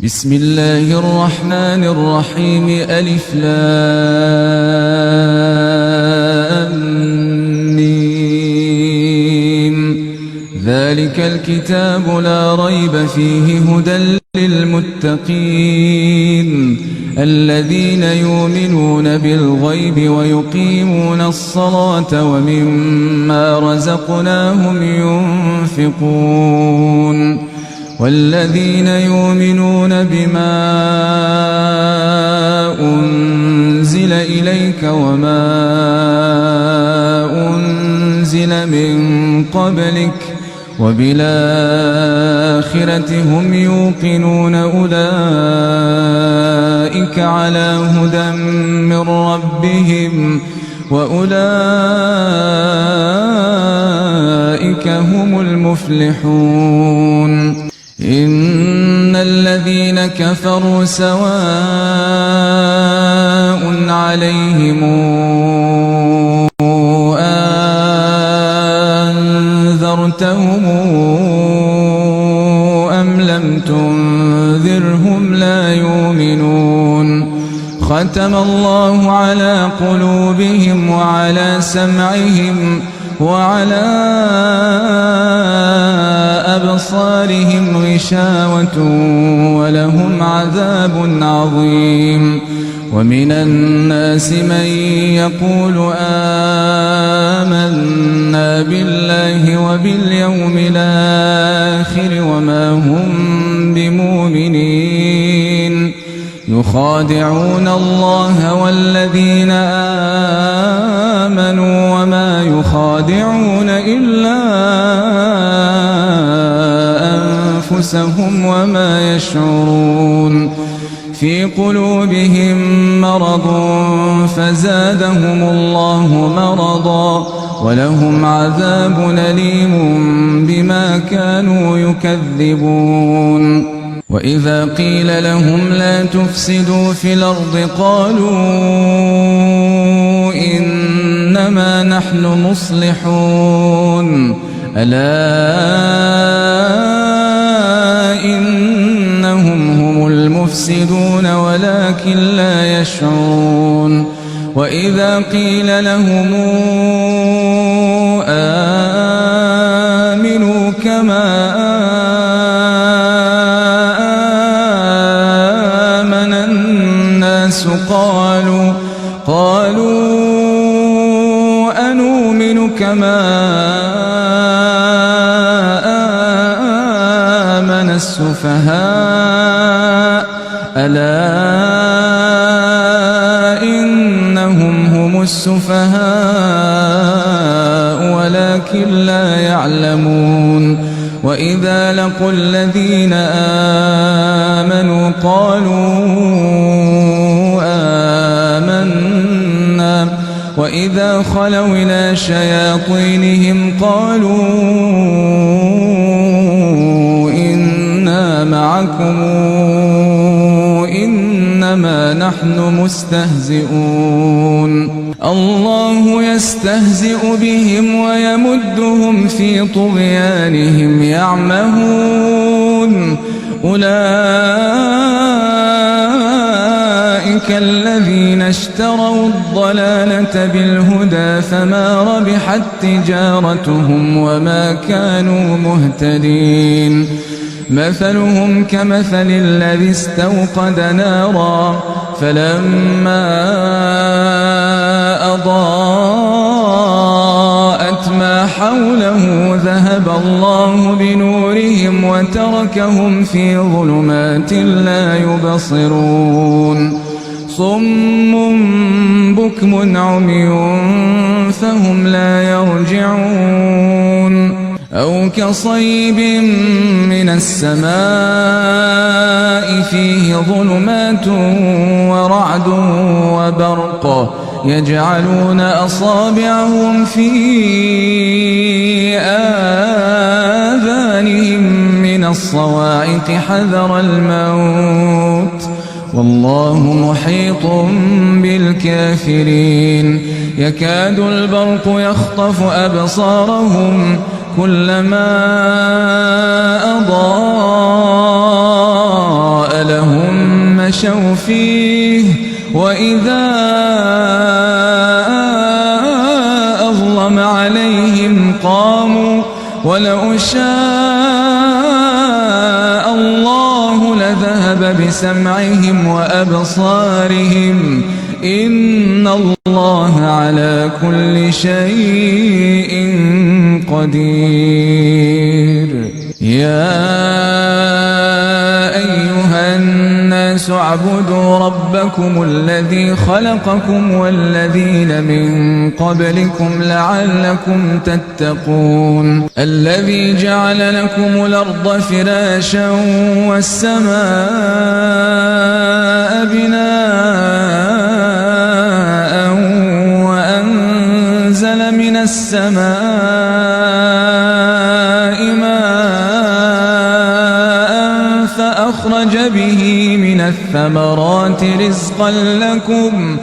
بسم الله الرحمن الرحيم ألف لام ميم ذلك الكتاب لا ريب فيه هدى للمتقين الذين يؤمنون بالغيب ويقيمون الصلاة ومما رزقناهم ينفقون والذين يؤمنون بما أنزل إليك وما أنزل من قبلك وبالآخرة هم يوقنون أولئك على هدى من ربهم وأولئك هم المفلحون إن الذين كفروا سواء عليهم أنذرتهم أم لم تنذرهم لا يؤمنون ختم الله على قلوبهم وعلى سمعهم وعلى أبصارهم غشاوة ولهم عذاب عظيم ومن الناس من يقول آمنا بالله وباليوم الآخر وما هم بمؤمنين يخادعون الله والذين آمنوا وما يخادعون إلا أنفسهم وما يشعرون في قلوبهم مرض فزادهم الله مرضا ولهم عذاب أليم بما كانوا يكذبون وإذا قيل لهم لا تفسدوا في الأرض قالوا إنما نحن مصلحون ألا إنهم هم المفسدون ولكن لا يشعرون وإذا قيل لهم آمنوا كما آمن الناس قالوا أنؤمن كما آمن السفهاء ألا إنهم هم السفهاء ولكن لا يعلمون وإذا لقوا الذين آمنوا قالوا آمنا وإذا خلوا إلى شياطينهم قالوا إنا معكم إنما نحن مستهزئون الله يستهزئ بهم ويمدهم في طغيانهم يعمهون أولئك الذين اشتروا الضلالة بالهدى فما ربحت تجارتهم وما كانوا مهتدين مثلهم كمثل الذي استوقد نارا فلما أضاءت ما حوله ذهب الله بنورهم وتركهم في ظلمات لا يبصرون صم بكم عمي فهم لا يرجعون أو كصيب من السماء فيه ظلمات ورعد وبرق يجعلون أصابعهم في آذانهم من الصواعق حذر الموت والله محيط بالكافرين يكاد البرق يخطف أبصارهم كلما أضاء لهم مشوا فيه وإذا أظلم عليهم قاموا ولو شاء الله لذهب بسمعهم وأبصارهم إن الله على كل شيء قدير يا أيها الناس اعبدوا ربكم الذي خلقكم والذين من قبلكم لعلكم تتقون الذي جعل لكم الأرض فراشا والسماء بناء وأنزل من السماء ماء فأخرج به من الثمرات رزقا لكم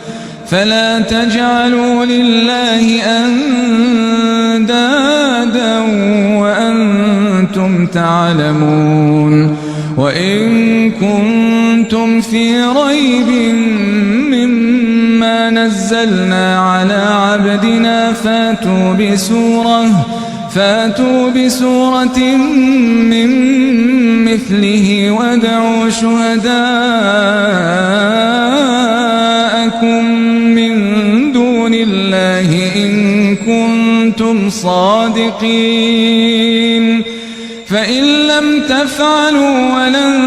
فلا تجعلوا لله أندادا وأنتم تعلمون وإن كنتم في ريب مما نزلنا على عبدنا فاتوا بسورة من مثله وادعوا شهداءكم من دون الله إن كنتم صادقين فإن لم تفعلوا ولن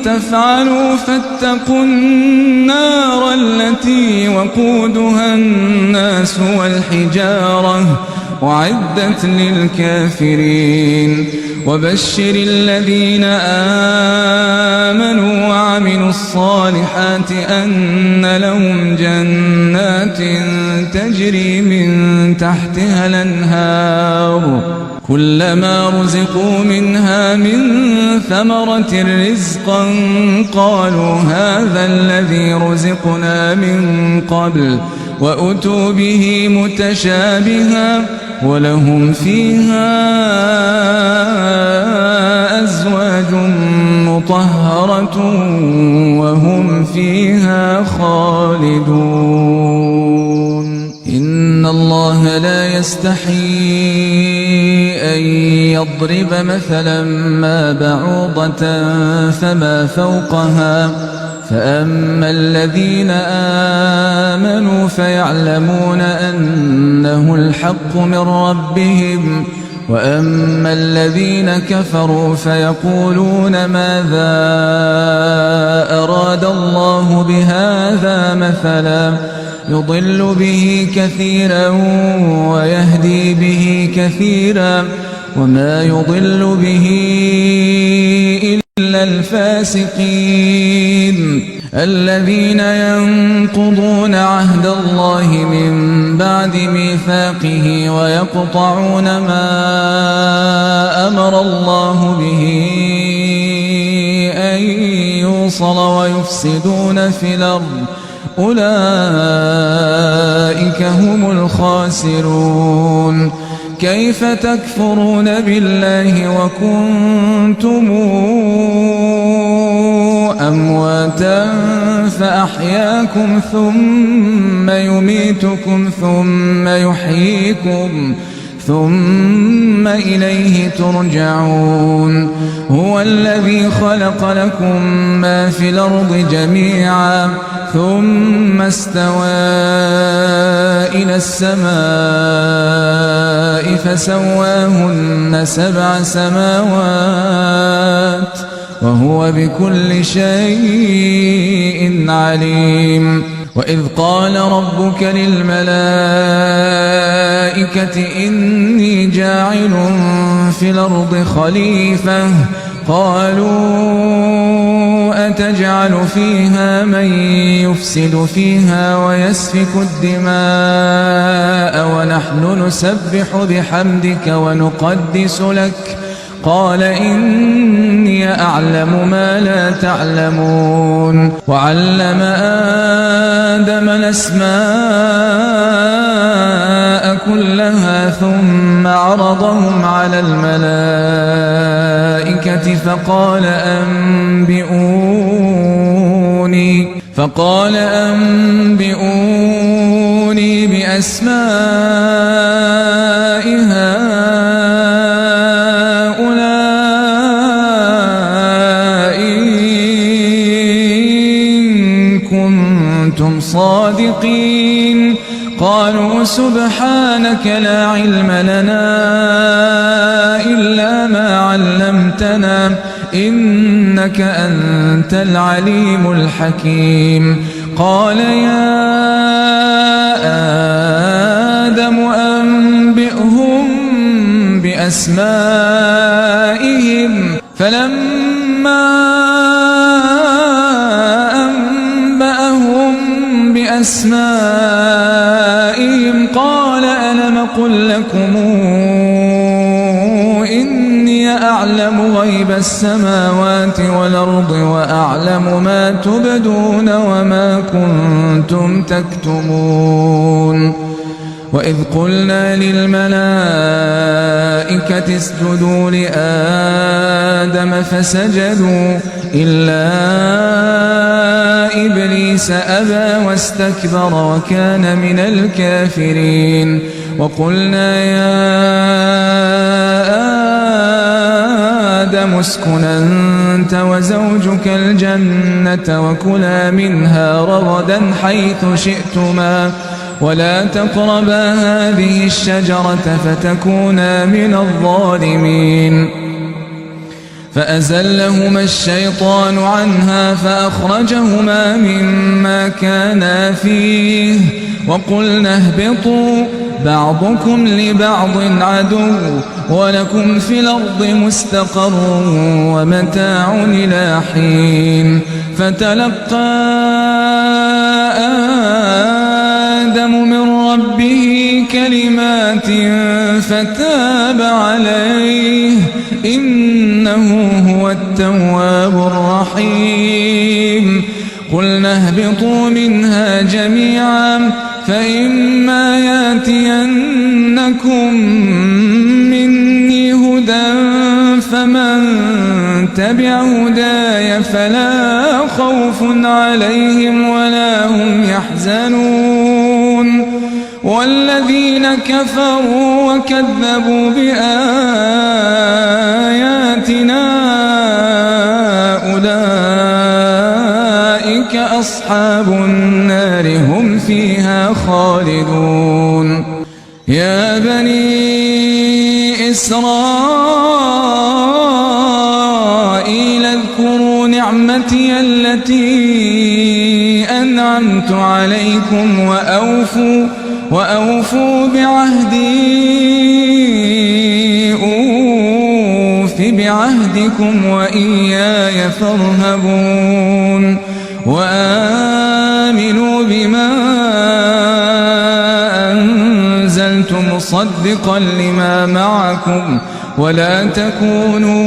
تفعلوا فاتقوا النار التي وقودها الناس والحجارة أعدت للكافرين وبشر الذين آمنوا وعملوا الصالحات أن لهم جنات تجري من تحتها الأنهار كلما رزقوا منها من ثمرة رزقا قالوا هذا الذي رزقنا من قبل وأتوا به متشابها ولهم فيها أزواج مطهرة وهم فيها خالدون إن الله لا يستحيي أن يضرب مثلا ما بعوضة فما فوقها فأما الذين آمنوا فيعلمون أنه الحق من ربهم وأما الذين كفروا فيقولون ماذا أراد الله بهذا مثلا يضل به كثيرا ويهدي به كثيرا وما يضل به إلا الفاسقين الذين ينقضون عهد الله من بعد ميثاقه ويقطعون ما أمر الله به أن يوصل ويفسدون في الأرض أولئك هم الخاسرون كيف تكفرون بالله وكنتم أمواتا فأحياكم ثم يميتكم ثم يحييكم ثم إليه ترجعون هو الذي خلق لكم ما في الأرض جميعا ثم استوى إلى السماء فسواهن 7 سماوات وهو بكل شيء عليم وإذ قال ربك للملائكة إني جاعل في الأرض خليفة قالوا أتجعل فيها من يفسد فيها ويسفك الدماء ونحن نسبح بحمدك ونقدس لك قال إني أعلم ما لا تعلمون وعلم آدم الأسماء كلها ثم عرضهم على الملائكة الملائكة فقال أنبئوني بأسماء هؤلاء إن كنتم صادقين. قالوا سبحانك لا علم لنا إلا ما علمتنا إنك أنت العليم الحكيم. قال يا آدم أنبئهم بأسمائهم فلما أنبأهم بأسمائهم قال ألم قل لكم إني أعلم غيب السماوات والأرض وأعلم ما تبدون وما كنتم تكتمون. وإذ قلنا للملائكة اسجدوا لآدم فسجدوا إلا إبليس أبى واستكبر وكان من الكافرين. وقلنا يا آدم اسكن أنت وزوجك الجنة وكلا منها رغدا حيث شئتما ولا تقربا هذه الشجرة فتكونا من الظالمين. فأزلهما الشيطان عنها فأخرجهما مما كانا فيه وقلنا اهبطوا بعضكم لبعض عدو ولكم في الأرض مستقر ومتاع إلى حين. فتلقى آدم من ربه كلمات فتاب عليه إنه هو التواب الرحيم. قلنا اهبطوا منها جميعا فإما ياتينكم مني هدى فمن تبع هداي فلا خوف عليهم ولا هم يحزنون. والذين كفروا وكذبوا بآياتنا أولئك أصحاب النار هم فيها خالدون. يا بني إسرائيل اذكروا نعمتي التي أنعمت عليكم وأوفوا بعهدي أوف بعهدكم وإياي فارهبون. وآمنوا بما أنزلت مصدقا لما معكم ولا تكونوا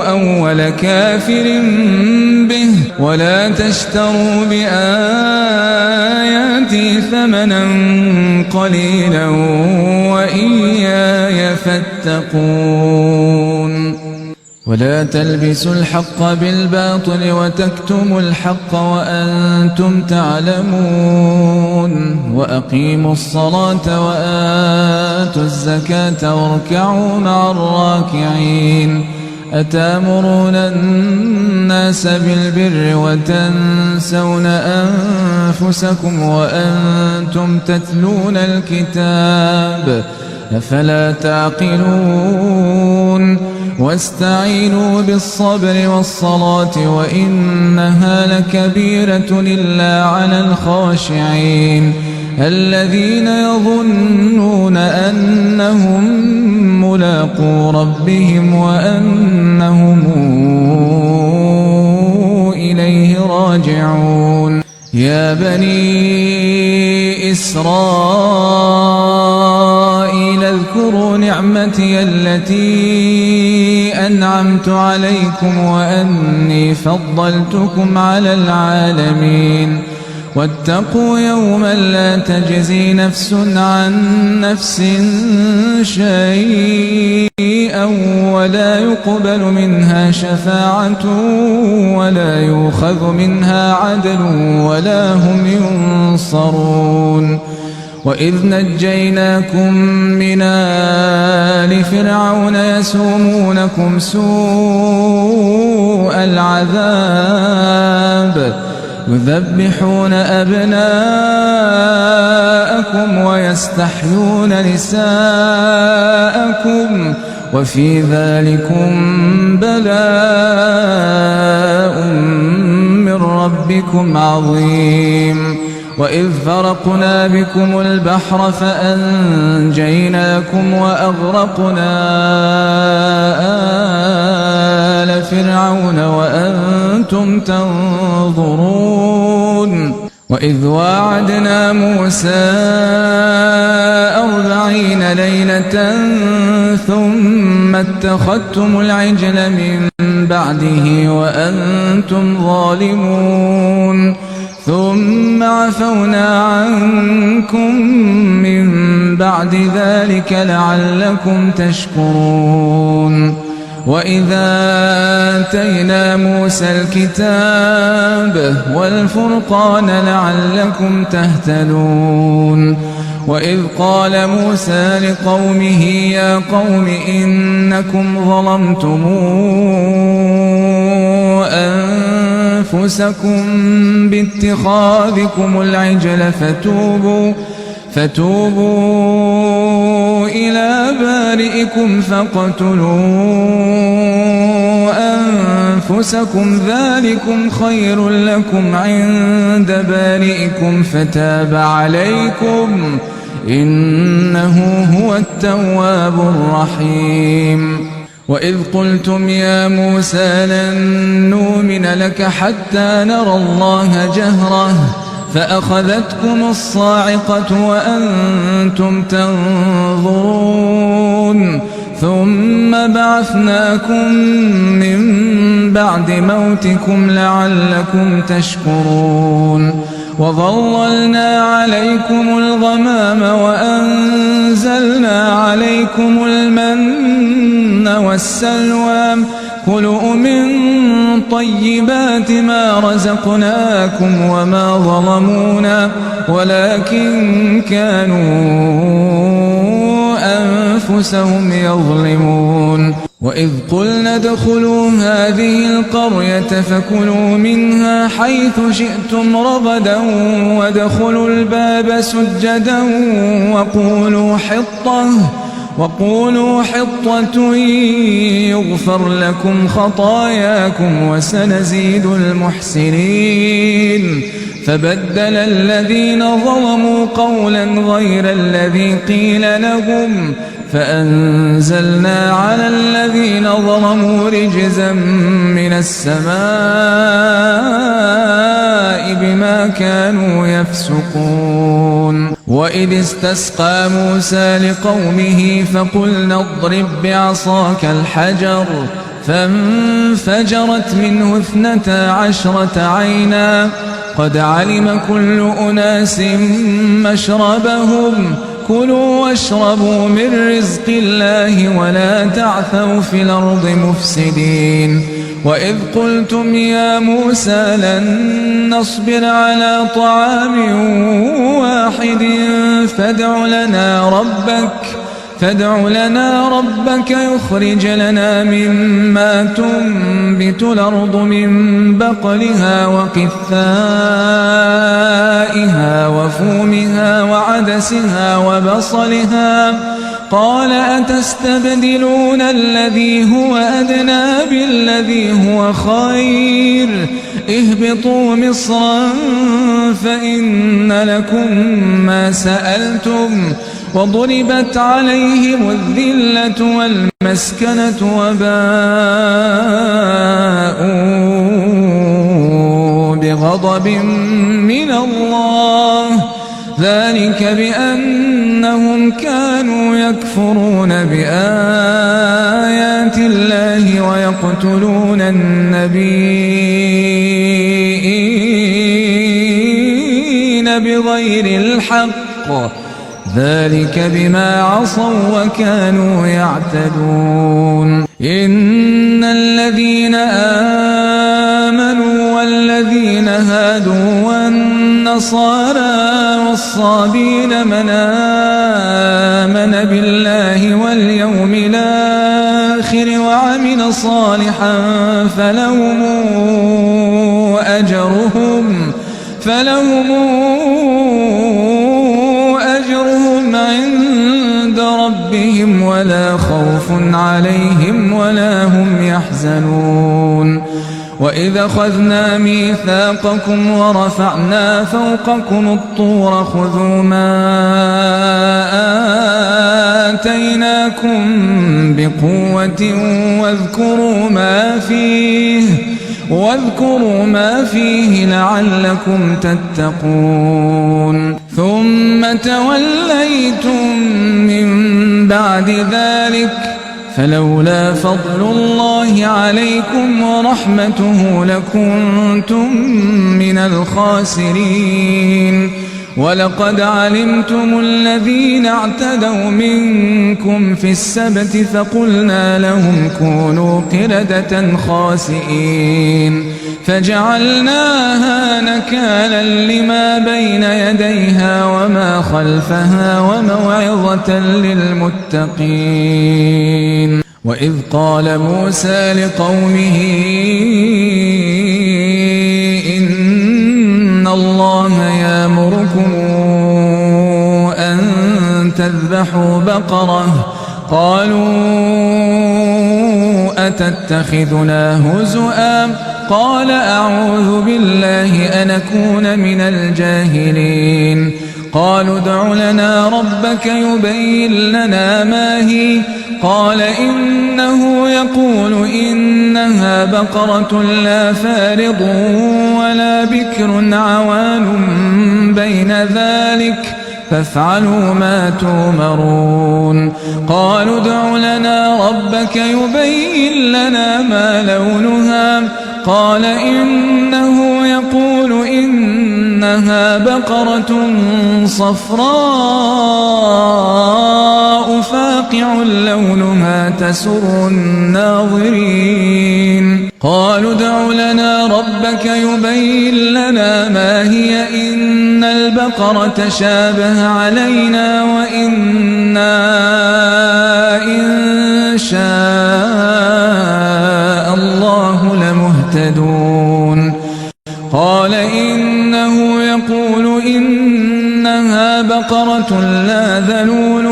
أول كافر به ولا تشتروا بآياتي ثمنا قليلا وإياي فاتقون. ولا تلبسوا الحق بالباطل وتكتموا الحق وأنتم تعلمون. وأقيموا الصلاة وآتوا الزكاة واركعوا مع الراكعين. أتامرون الناس بالبر وتنسون أنفسكم وأنتم تتلون الكتاب أفلا تعقلون. واستعينوا بالصبر والصلاة وإنها لكبيرة إلا على الخاشعين الذين يظنون أنهم ملاقو ربهم وأنهم إليه راجعون. يا بني إسرائيل اذكروا نعمتي التي أنعمت عليكم وأني فضلتكم على العالمين. واتقوا يوما لا تجزي نفس عن نفس شيئا ولا يقبل منها شفاعة ولا يؤخذ منها عدل ولا هم ينصرون. وإذ نجيناكم من آل فرعون يسومونكم سوء العذاب يذبحون أبناءكم ويستحيون نساءكم وفي ذلكم بلاء من ربكم عظيم. وإذ فرقنا بكم البحر فأنجيناكم وأغرقنا آل فرعون وأنتم تنظرون. وإذ واعدنا موسى 40 ليلة ثم اتخذتم العجل من بعده وأنتم ظالمون ثم عفونا عنكم من بعد ذلك لعلكم تشكرون. وإذا آتينا موسى الكتاب والفرقان لعلكم تهتدون. وإذ قال موسى لقومه يا قوم إنكم ظلمتم أنفسكم باتخاذكم العجل فتوبوا إلى بارئكم فاقتلوا أنفسكم ذلكم خير لكم عند بارئكم فتاب عليكم إنه هو التواب الرحيم. وإذ قلتم يا موسى لن نؤمن لك حتى نرى الله جهرة فأخذتكم الصاعقة وأنتم تنظرون ثم بعثناكم من بعد موتكم لعلكم تشكرون. وظللنا عليكم الغمام وأنزلنا عليكم المن والسلوى كلوا من طيبات ما رزقناكم وما ظلمونا ولكن كانوا أنفسهم يظلمون. وإذ قلنا ادخلوا هذه القرية فكلوا منها حيث شئتم رغدا وادخلوا الباب سجدا وقولوا حطة يغفر لكم خطاياكم وسنزيد المحسنين. فبدل الذين ظلموا قولا غير الذي قيل لهم فأنزلنا على الذين ظلموا رجزا من السماء بما كانوا يفسقون. وإذ استسقى موسى لقومه فقلنا اضرب بعصاك الحجر فانفجرت منه 12 عينا قد علم كل أناس مشربهم كلوا واشربوا من رزق الله ولا تعثوا في الأرض مفسدين. وإذ قلتم يا موسى لن نصبر على طعام واحد فادع لنا ربك يخرج لنا مما تنبت الأرض من بقلها وقثائها وفومها وعدسها وبصلها قال أتستبدلون الذي هو أدنى بالذي هو خير اهبطوا مصرا فإن لكم ما سألتم وضربت عليهم الذلة والمسكنة وباءوا بغضب من الله ذلك بأنهم كانوا يكفرون بآيات الله ويقتلون النبيين بغير الحق ذلك بما عصوا وكانوا يعتدون إن الذين آمنوا والذين هادوا والنصارى والصابين من آمن بالله واليوم الآخر وعمل صالحا فلهم أجرهم عند ربهم ولا خوف عليهم ولا هم يحزنون وإذا أخذنا ميثاقكم ورفعنا فوقكم الطور خذوا ما آتيناكم بقوة واذكروا ما فيه لعلكم تتقون ثم توليتم من بعد ذلك فلولا فضل الله عليكم ورحمته لكنتم من الخاسرين ولقد علمتم الذين اعتدوا منكم في السبت فقلنا لهم كونوا قردة خاسئين فجعلناها نكالا لما بين يديها وما خلفها وموعظة للمتقين وإذ قال موسى لقومه إن الله يأمركم أن تذبحوا بقرة قالوا أتتخذنا هزؤا قال أعوذ بالله أن أكون من الجاهلين قالوا ادع لنا ربك يبين لنا ما هي قال إنه يقول إنها بقرة لا فارض ولا بكر عوان بين ذلك فافعلوا ما تؤمرون قالوا ادع لنا ربك يبين لنا ما لونها قال إنه يقول إنها بقرة صفراء فاقع لونها تسر الناظرين قالوا ادع لنا ربك يبين لنا ما هي إن البقرة شابه علينا وإنا إن شاء الله لمهتدون قال إنه يقول إنها بقرة لا ذلول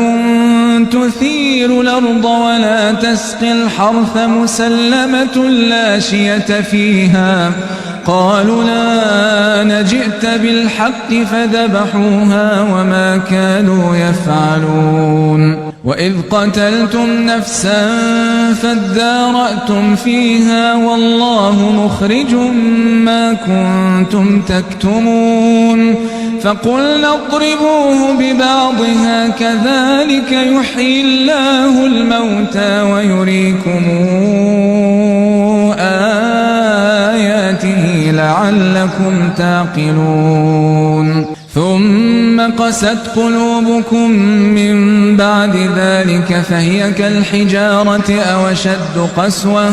تثير الأرض ولا تسقي الحرث مسلمة لا شية فيها قالوا لا نجئت بالحق فذبحوها وما كانوا يفعلون وإذ قتلتم نفسا فادارأتم فيها والله مخرج ما كنتم تكتمون فقلنا اضربوه ببعضها كذلك يحيي الله الموتى ويريكم آياته لعلكم تعقلون ثم قست قلوبكم من بعد ذلك فهي كالحجارة أو أشد قسوة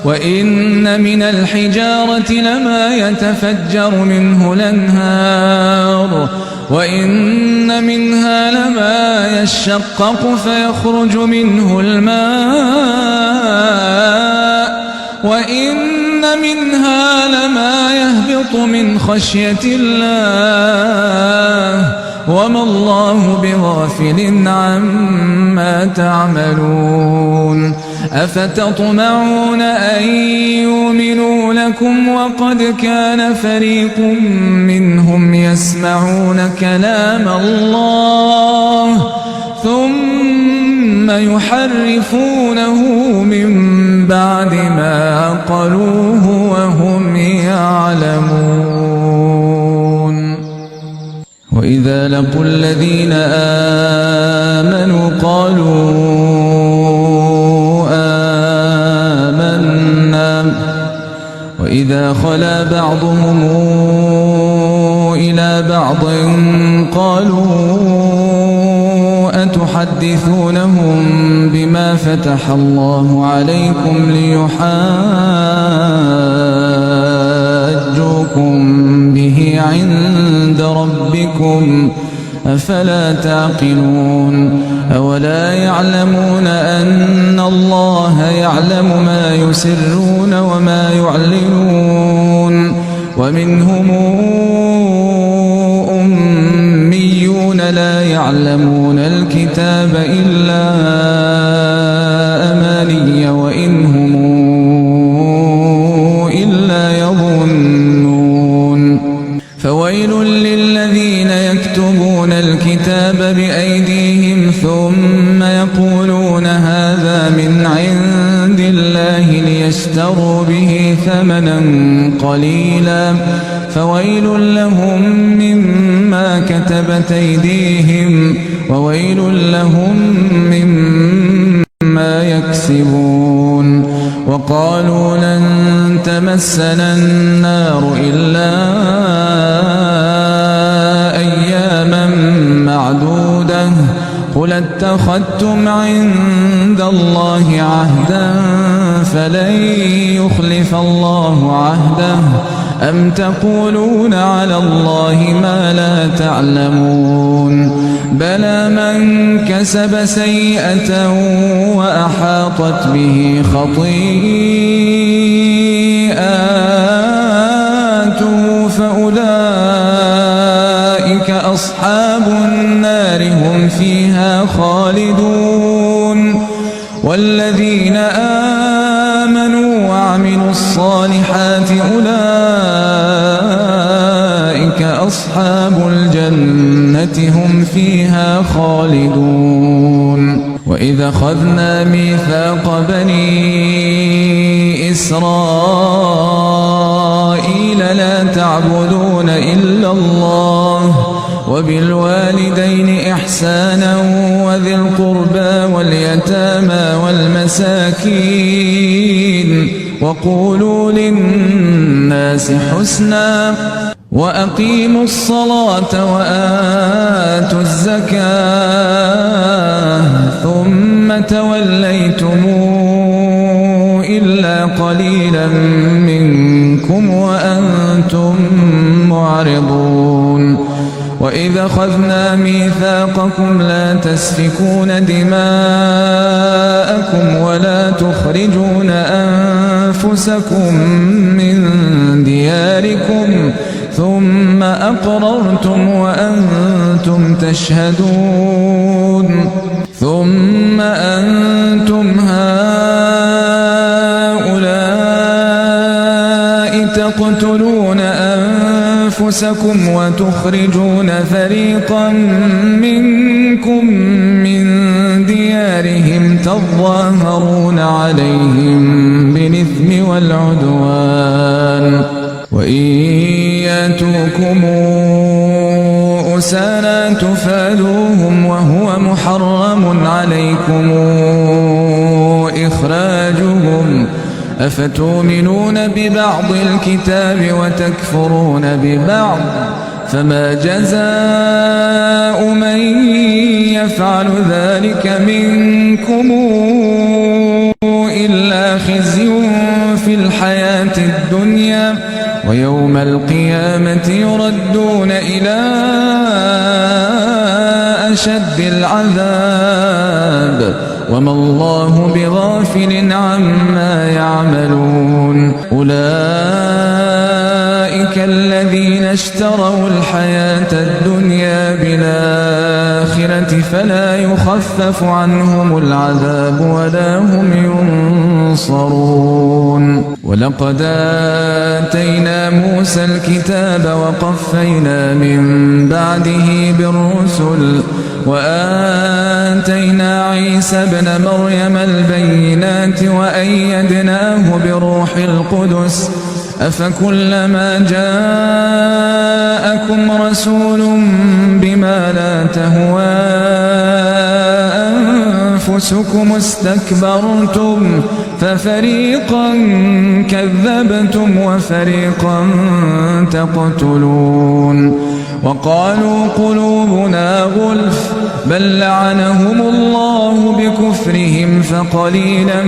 وإن من الحجارة لما يتفجر منه الأنهار وإن منها لما يشقق فيخرج منه الماء وإن منها لما يهبط من خشية الله وما الله بغافل عما تعملون أفتطمعون أن يؤمنوا لكم وقد كان فريق منهم يسمعون كلام الله ثم يحرفونه من بعد ما عقلوه وهم يعلمون وإذا لقوا الذين آمنوا قالوا آمنا وإذا خلا بعضهم إلى بعض قالوا أتحدثونهم بما فتح الله عليكم ليحاجوكم به عند ربكم أفلا تعقلون أولا يعلمون أن الله يعلم ما يسرون وما يعلنون ومنهم أميون لا يعلمون الكتاب إلا أماني وإن هم إلا يظنون فويل للذين يكتبون الكتاب بأيديهم ثم يقولون هذا من عند الله ليشتروا به ثمنا قليلا فويل لهم مما كتبت أيديهم وويل لهم مما يكسبون وقالوا لن تمسنا النار إلا أياما معدودة قل اتخذتم عند الله عهدا فلن يخلف الله عهده أم تقولون على الله ما لا تعلمون بلى من كسب سيئة وأحاطت به خطيئاته فأولئك أصحاب النار هم فيها خالدون والذين آمنوا وعملوا الصالحات أولئك أصحاب الجنة هم فيها خالدون وإذا أخذنا ميثاق بني إسرائيل لا تعبدون إلا الله وبالوالدين إحسانا وذي القربى واليتامى والمساكين وقولوا للناس حسنا وأقيموا الصلاة وآتوا الزكاة ثم توليتم إلا قليلا منكم وأنتم معرضون وإذا أخذنا ميثاقكم لا تسفكون دماءكم ولا تخرجون أنفسكم من دياركم ثم أقررتم وأنتم تشهدون ثم أنتم هؤلاء تقتلون أنفسكم وتخرجون فريقا منكم من ديارهم تظاهرون عليهم بالإثم والعدوان وإن ياتوكم أسارى تفادوهم وهو محرم عليكم إخراجهم أفتؤمنون ببعض الكتاب وتكفرون ببعض فما جزاء من يفعل ذلك منكم إلا خزي في الحياة الدنيا ويوم القيامة يردون إلى أشد العذاب وما الله بغافل عما يعملون أولئك الذين اشتروا الحياة الدنيا بالآخرة فلا يخفف عنهم العذاب ولا هم ينصرون ولقد آتينا موسى الكتاب وقفينا من بعده بالرسل وآتينا عيسى ابن مريم البينات وأيدناه بروح القدس أفكلما جاءكم رسول بما لا تهوى أنفسكم استكبرتم ففريقا كذبتم وفريقا تقتلون وقالوا قلوبنا غلف بل لعنهم الله بكفرهم فقليلا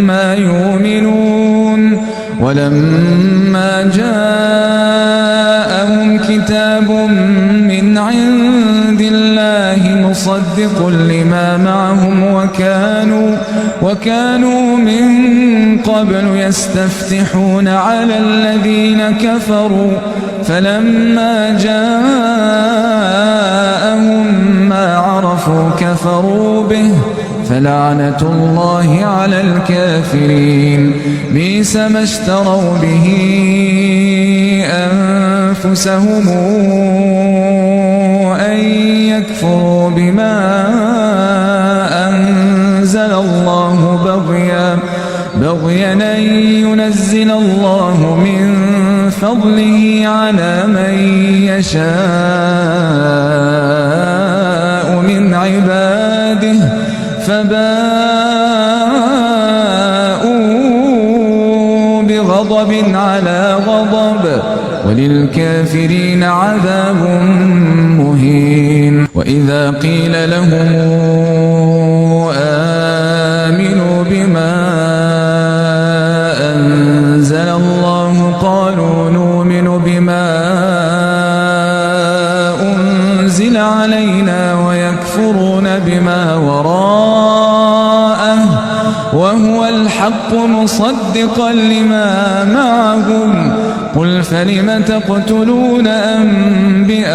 ما يؤمنون ولما جاءهم كتاب من عند الله مصدق لما معهم وكانوا من قبل يستفتحون على الذين كفروا فلما جاءهم ما عرفوا كفروا به فلعنة الله على الكافرين بئس ما اشتروا به أنفسهم أن يكفروا بما أنزل الله بغيا أن ينزل الله من فضله على من يشاء من عباده فباءوا بغضب على غضب وللكافرين عذاب مهين وإذا قيل لهم آمنوا بما أنزل الله قالوا نؤمن بما أنزل علينا ويكفرون بما وراءه وهو الحق مصدقا لما معهم قل فلم تقتلون أنبياء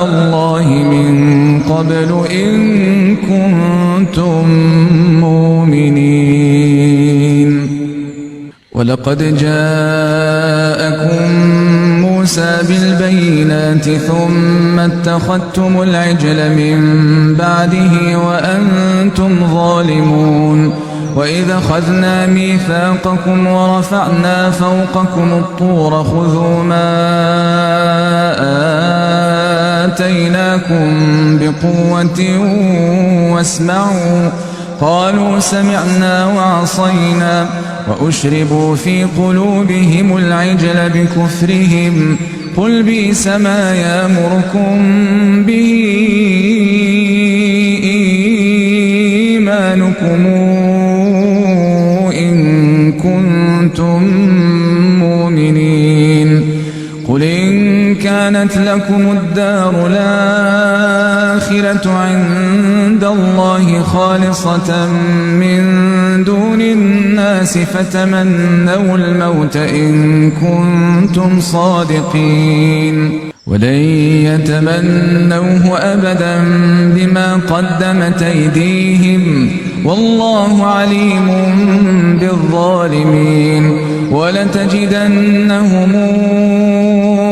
الله من قبل إن كنتم مؤمنين ولقد جاءكم موسى بالبينات ثم اتخذتم العجل من بعده وأنتم ظالمون وإذا أخذنا ميثاقكم ورفعنا فوقكم الطور خذوا ما آتيناكم بقوة واسمعوا قالوا سمعنا وعصينا وأشربوا في قلوبهم العجل بكفرهم قل بئس ما يأمركم به إيمانكم إن كنتم مؤمنين قل إن كانت لكم الدار الآخرة عند الله خالصة من دون الناس فتمنوا الموت إن كنتم صادقين ولن يتمنوه أبدا بما قدمت أيديهم والله عليم بالظالمين ولتجدنهم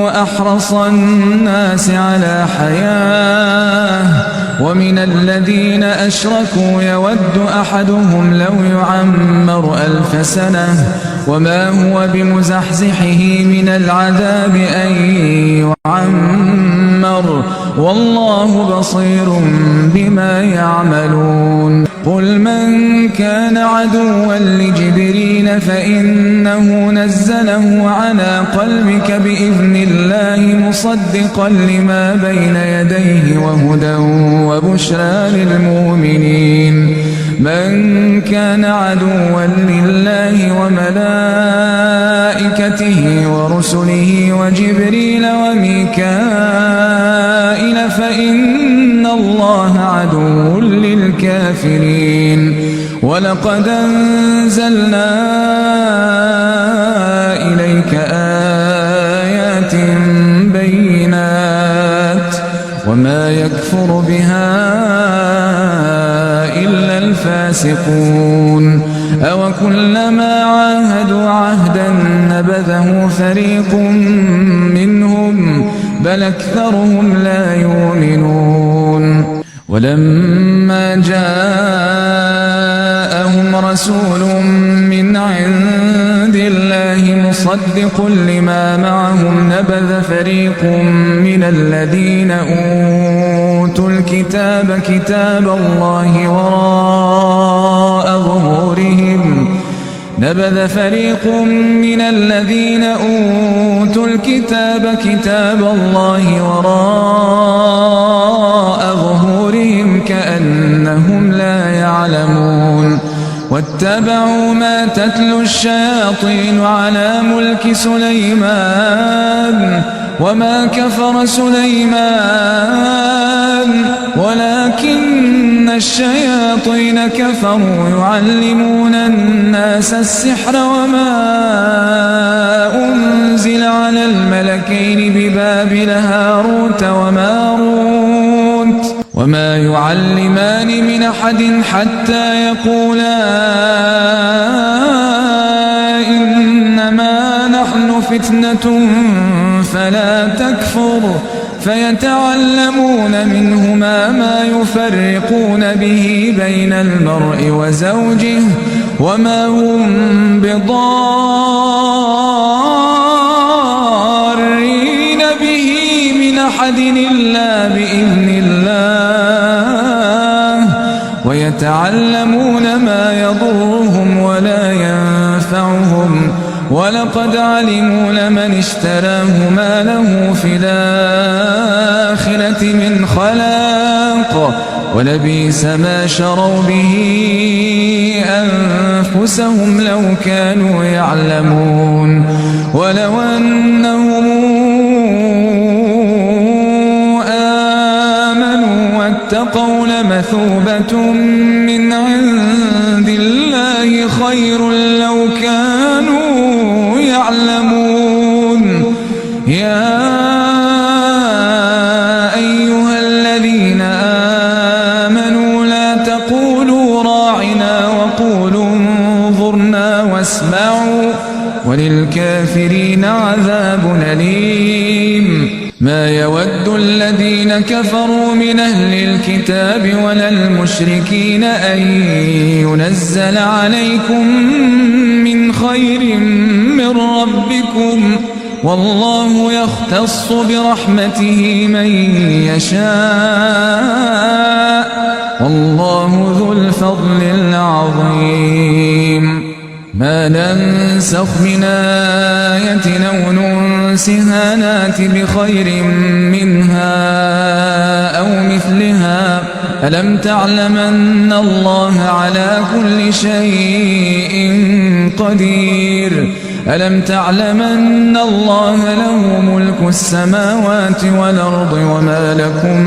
أحرص الناس على حياة ومن الذين أشركوا يود أحدهم لو يعمر 1000 سنة وما هو بمزحزحه من العذاب أن يعمر والله بصير بما يعملون قل من كان عدوا لجبريل فإنه نزله على قلبك بإذن الله مصدقا لما بين يديه وهدى وبشرى للمؤمنين من كان عدوا لله وملائكته ورسله وجبريل وميكائيل فإن الله عدو للكافرين ولقد أنزلنا إليك آيات بينات وما يكفر بها إلا الفاسقون أوكلما عاهدوا عهدا نبذه فريق منهم بل أكثرهم لا يؤمنون ولما جاءهم رسول من عند الله مصدق لما معهم نبذ فريق من الذين أوتوا الكتاب كتاب الله وراء ظهورهم نبذ فريق من الذين أوتوا الكتاب كتاب الله وراء ظهورهم كأنهم لا يعلمون واتبعوا ما تتلو الشياطين على ملك سليمان وما كفر سليمان ولكن الشياطين كفروا يعلمون الناس السحر وما أنزل على الملكين ببابل هاروت وماروت وما يعلمان من أحد حتى يقولا إنما نحن فتنة فلا تكفر فيتعلمون منهما ما يفرقون به بين المرء وزوجه وما هم بضارين به من أحد إلا بإذن الله ويتعلمون ما يضرهم ولا ينفعهم ولقد علموا لمن اشتراه ما له في الآخرة من خلاق ولبئس ما شروا به أنفسهم لو كانوا يعلمون ولو أنهم آمنوا واتقوا لمثوبة من عند الله خير لو كانوا يعلمون يا أيها الذين آمنوا لا تقولوا راعنا وقولوا انظرنا واسمعوا وللكافرين عذاب أليم ما يود الذين كفروا من أهل الكتاب ولا المشركين أن ينزل عليكم من خير من ربكم والله يختص برحمته من يشاء والله ذو الفضل العظيم ما ننسخ من آية أو ننسها نات بخير منها أو مثلها ألم تعلم أن الله على كل شيء قدير ألم تعلم أن الله له ملك السماوات والأرض وما لكم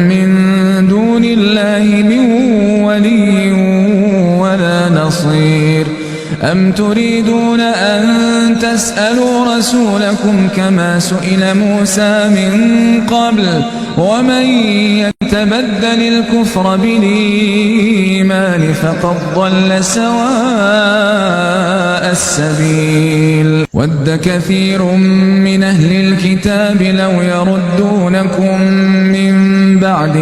من دون الله من ولي ولا نصير أم تريدون أن تسألوا رسولكم كما سئل موسى من قبل ومن يتبدل الكفر بالإيمان فقد ضل سواء السبيل ود كثير من أهل الكتاب لو يردونكم من بعد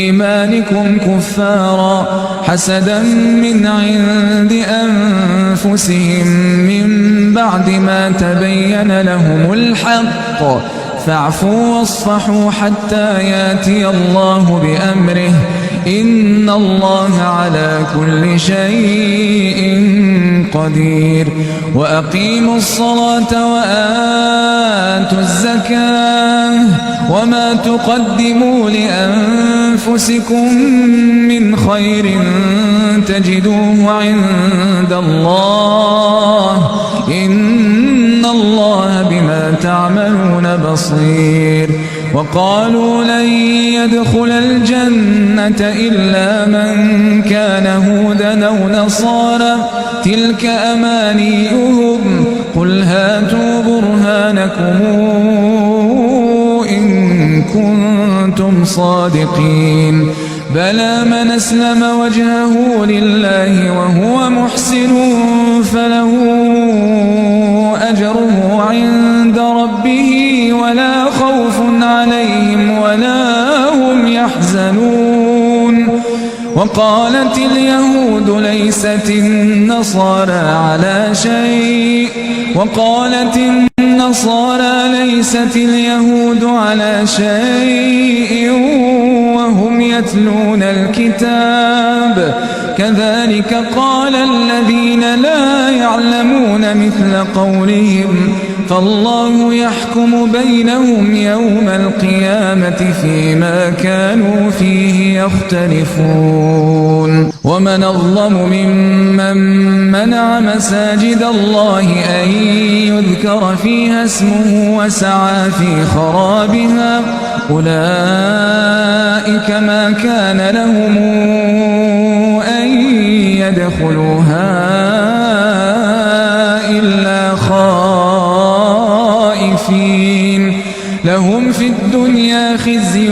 إيمانكم كفارا حسدا من عند أنفسهم من بعد ما تبين لهم الحق فاعفوا واصفحوا حتى ياتي الله بأمره إن الله على كل شيء قدير وأقيموا الصلاة وآتوا الزكاة وما تقدموا لأنفسكم من خير تجدوه عند الله إن الله بما تعملون بصير وقالوا لن يدخل الجنة إلا من كان هودا أو نصارى تلك أمانيهم قل هاتوا برهانكم إن كنتم صادقين بلى من أسلم وجهه لله وهو محسن فله أجره عند ربه ولا خوف عليهم ولا هم يحزنون وقالت اليهود ليست النصارى على شيء وقالت النصارى ليست اليهود على شيء وهم يتلون الكتاب كذلك قال الذين لا يعلمون مثل قولهم فالله يحكم بينهم يوم القيامة فيما كانوا فيه يختلفون ومن أظلم ممن منع مساجد الله أن يذكر فيها اسمه وسعى في خرابها أولئك ما كان لهم أن يدخلوها إلا خائفين لهم في الدنيا خزي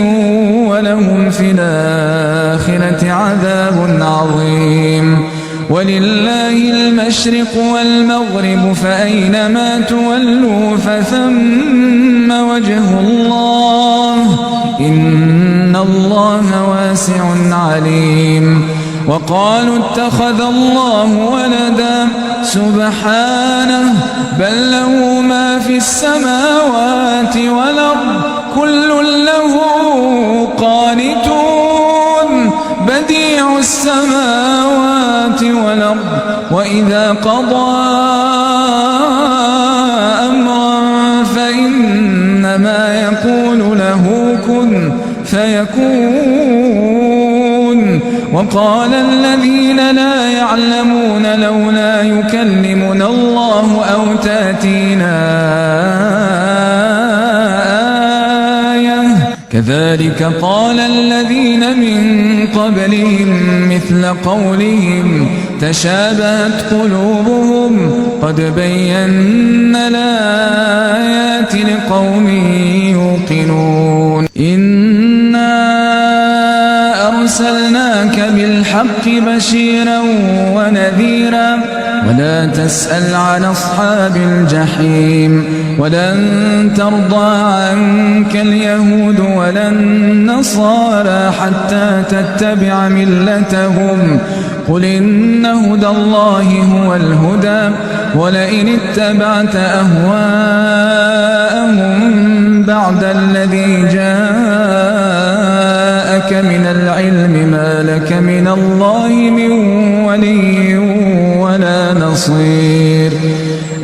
ولهم في الآخرة عذاب عظيم ولله المشرق والمغرب فأينما تولوا فثم وجه الله إن الله واسع عليم وقالوا اتخذ الله ولدا سبحانه بل له ما في السماوات والأرض كل له قانتون بديع السماوات والأرض وإذا قضى أمرا فإنما يقول له كن فيكون وقال الذين لا يعلمون لولا يكلمنا الله أو تأتينا آية كذلك قال الذين من قبلهم مثل قولهم تشابهت قلوبهم قد بينا الآيات لقوم يوقنون إنا أرسلناك بالحق بشيرا ونذيرا ولا تسأل عن أصحاب الجحيم ولن ترضى عنك اليهود ولا النصارى حتى تتبع ملتهم قل إن هدى الله هو الهدى ولئن اتبعت أهواءهم بعد الذي جاءك من العلم ما لك من الله من ولي ولا نصير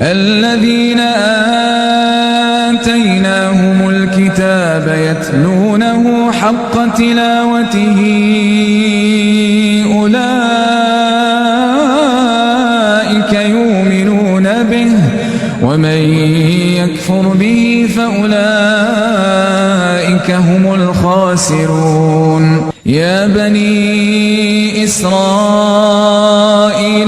الذين آتيناهم الكتاب يتلونه حق تلاوته أولئك يؤمنون به ومن يكفر به فأولئك هم الخاسرون يا بني إسرائيل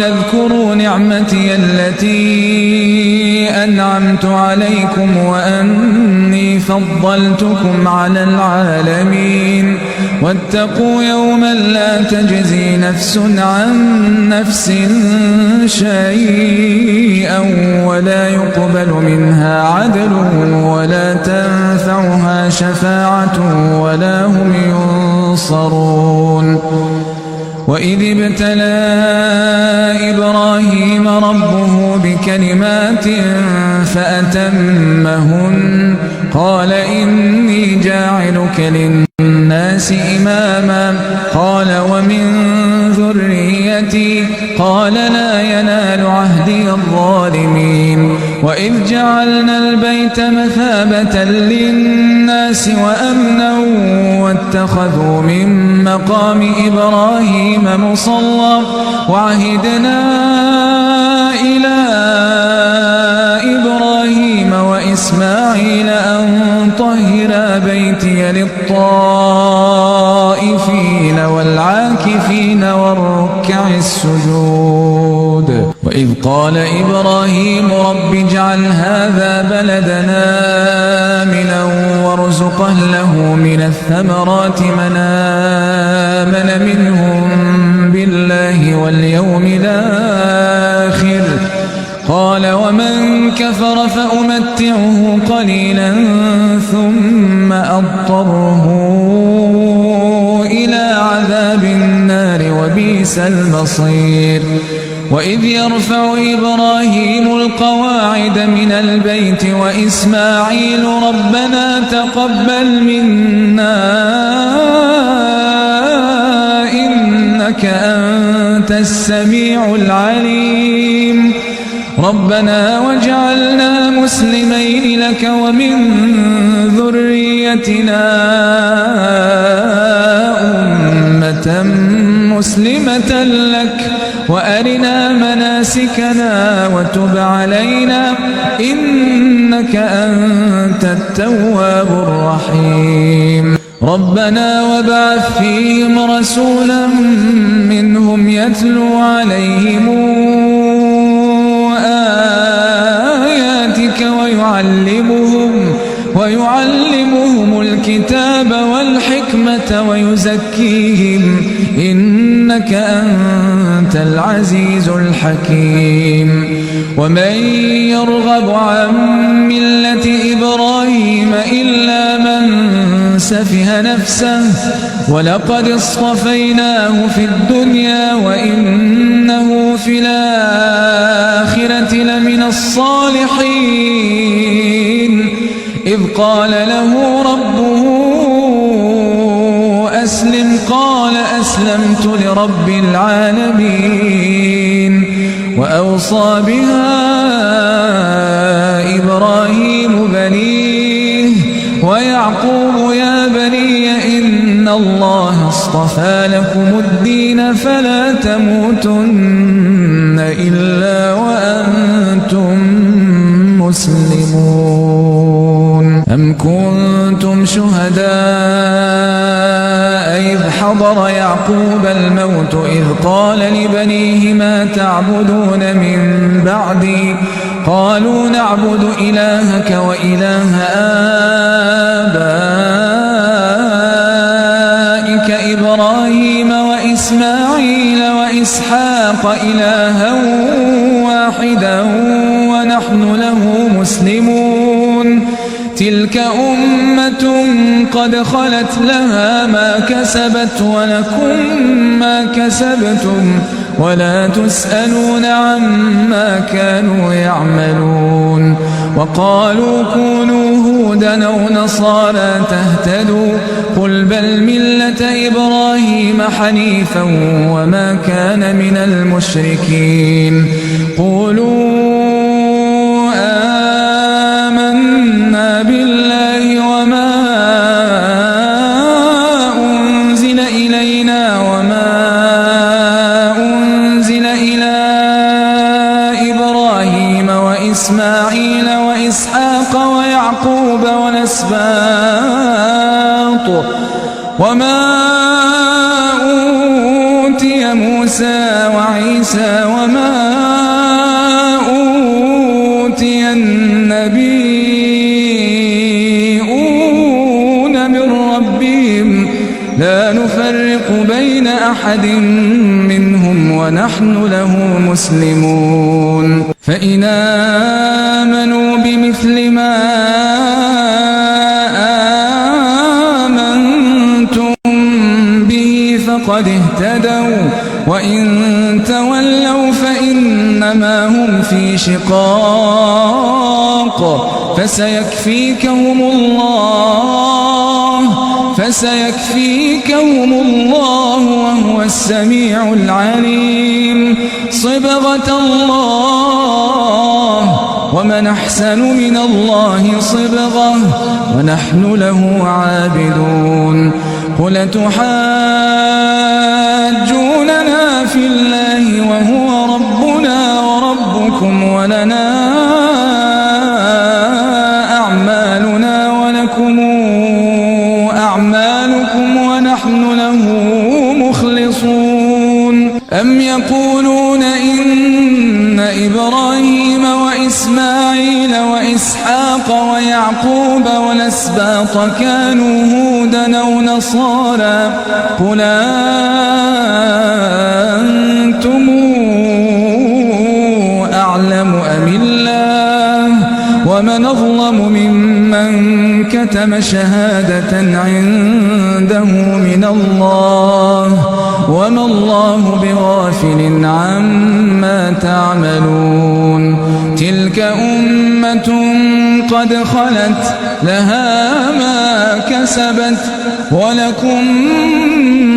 اذكروا نعمتي التي أنعمت عليكم وأني فضلتكم على العالمين واتقوا يوما لا تجزي نفس عن نفس شيئا ولا يقبل منها عدل ولا تنفعها شفاعة ولا هم ينصرون وإذ ابتلى إبراهيم ربه بكلمات فأتمهن قال إني جاعلك للناس إماما قال ومن ذريتي قال لا ينال عهدي الظالمين وإذ جعلنا البيت مثابة للناس وأمنا واتخذوا من مقام إبراهيم مصلى وعهدنا إلى إبراهيم وإسماعيل أن طهرا بيتي للطائفين والعاكفين والركع السجود وإذ قال إبراهيم رب اجعل هذا بلدنا آمنا وارزق أهله من الثمرات من آمن منهم بالله واليوم الآخر قال ومن كفر فأمتعه قليلا ثم أضطره إلى عذاب النار وبئس المصير وإذ يرفع إبراهيم القواعد من البيت وإسماعيل ربنا تقبل منا إنك أنت السميع العليم ربنا واجعلنا مسلمين لك ومن ذريتنا أمة مسلمة لك وأرنا مناسكنا وتب علينا إنك أنت التواب الرحيم ربنا وابعث فيهم رسولا منهم يتلو عليهم آياتك ويعلمهم الكتاب والحكمة ويزكيهم إنك أنت العزيز الحكيم ومن يرغب عن ملة إبراهيم إلا من سفه نفسه ولقد اصطفيناه في الدنيا وإنه في الآخرة لمن الصالحين إذ قال له ربه أسلم قال أسلمت لرب العالمين وأوصى بها إبراهيم بنيه ويعقوب يا بني إن الله اصطفى لكم الدين فلا تموتن إلا وأنتم مسلمون أم كنتم شهداء إذ حضر يعقوب الموت إذ قال لبنيه ما تعبدون من بعدي قالوا نعبد إلهك وإله آبائك إبراهيم وإسماعيل وإسحاق إلها واحدا ونحن له مسلمون تلك أمة قد خلت لها ما كسبت ولكم ما كسبتم ولا تسألون عما كانوا يعملون وقالوا كونوا هودا أو نصارى تهتدوا قل بل ملة إبراهيم حنيفا وما كان من المشركين قولوا آمنا بالله وما أنزل إلينا وما أنزل إلى إبراهيم وإسماعيل وإسحاق ويعقوب والأسباط وما أوتي موسى وعيسى وما أوتي النبيون من ربهم لا نفرق بين أحد منهم ونحن له مسلمون فإن آمنوا بمثل ما آمنتم به فقد اهتدوا وإن تولوا فإنما هم في شقاق فسيكفيكهم الله وهو السميع العليم صبغة الله ومن أحسن من الله صبغة ونحن له عابدون قل تحاجوننا في الله وهو ربنا وربكم ولنا أعمالنا ولكم أعمالكم ونحن له مخلصون أم يقولون إن إبراهيم وإسماعيل وإسحاق ويعقوب والأسباط كانوا هودا أو نصارى قل أنتم أعلم أم الله ومن أظلم ممن كتم شهادة عنده من الله وما الله بغافل عما تعملون تلك أمة قد خلت لها ما كسبت ولكم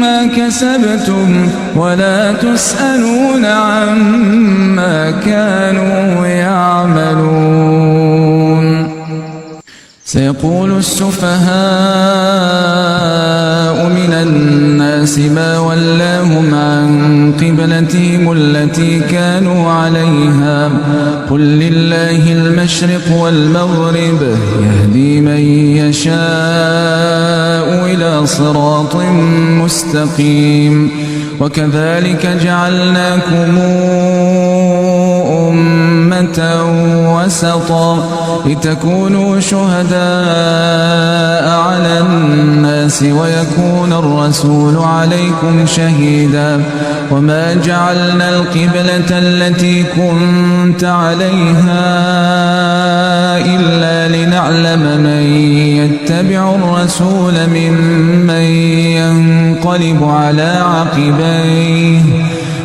ما كسبتم ولا تسألون عما كانوا يعملون سيقول السفهاء من الناس ما ولاهم عن قبلتهم التي كانوا عليها قل لله المشرق والمغرب يهدي من يشاء إلى صراط مستقيم وكذلك جعلناكم أمة وسطا لتكونوا شهداء على الناس ويكون الرسول عليكم شهيدا وما جعلنا القبلة التي كنت عليها إلا لنعلم من يتبع الرسول ممن ينقلب على عقبيه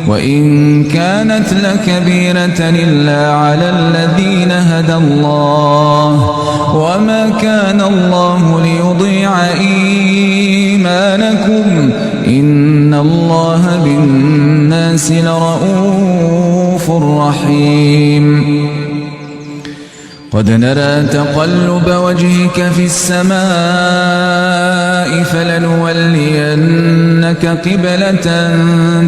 وإن كانت لكبيرة إلا على الذين هدى الله وما كان الله ليضيع إيمانكم إن الله بالناس لرؤوف رحيم قد نرى تقلب وجهك في السماء فلنولينك قبلة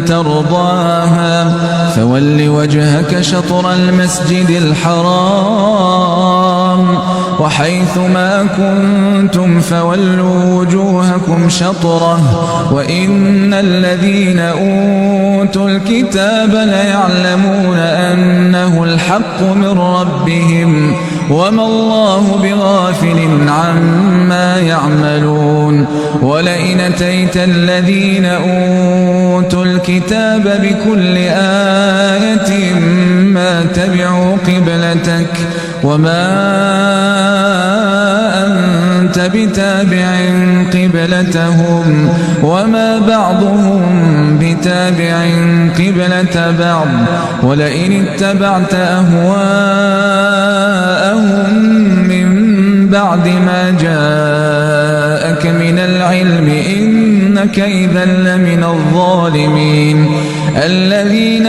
ترضاها فول وجهك شطر المسجد الحرام وحيث ما كنتم فولوا وجوهكم شطره وإن الذين أوتوا الكتاب ليعلمون أنه الحق من ربهم وما الله بغافل عما يعملون ولئن أتيت الذين أوتوا الكتاب بكل آية ما تبعوا قبلتك وما أنت بتابع قبلتهم وما بعضهم بتابع قبلة بعض ولئن اتبعت أهواءهم من بعد ما جاءك من العلم إنك إذا لمن الظالمين الذين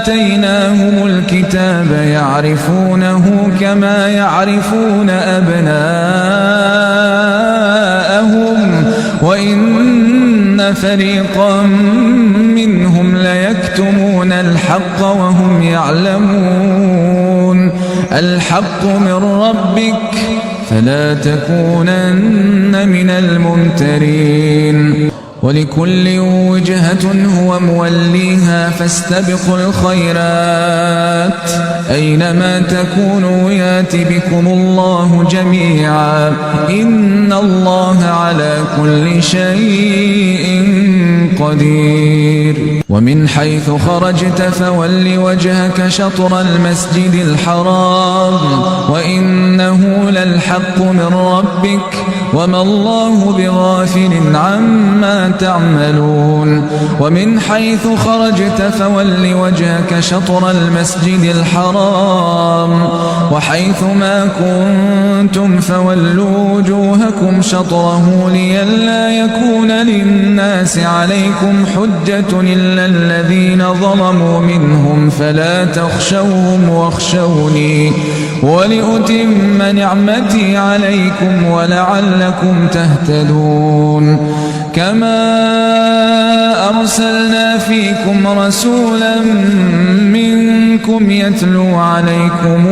آتيناهم الكتاب يعرفونه كما يعرفون أبناءهم وإن فريقا منهم ليكتمون الحق وهم يعلمون الحق من ربك فلا تكونن من الممترين ولكل وجهة هو موليها فاستبقوا الخيرات أينما تكونوا يات بكم الله جميعا إن الله على كل شيء قدير ومن حيث خرجت فول وجهك شطر المسجد الحرام وإنه للحق من ربك وما الله بغافل عما تعملون ومن حيث خرجت فول وجهك شطر المسجد الحرام وحيث ما كنتم فولوا وجوهكم شطره لئلا يكون للناس عليكم حجة إلا الذين ظلموا منهم فلا تخشوهم واخشوني ولأتم نعمتي عليكم ولعلكم تهتدون كما أرسلنا فيكم رسولا منكم يتلو عليكم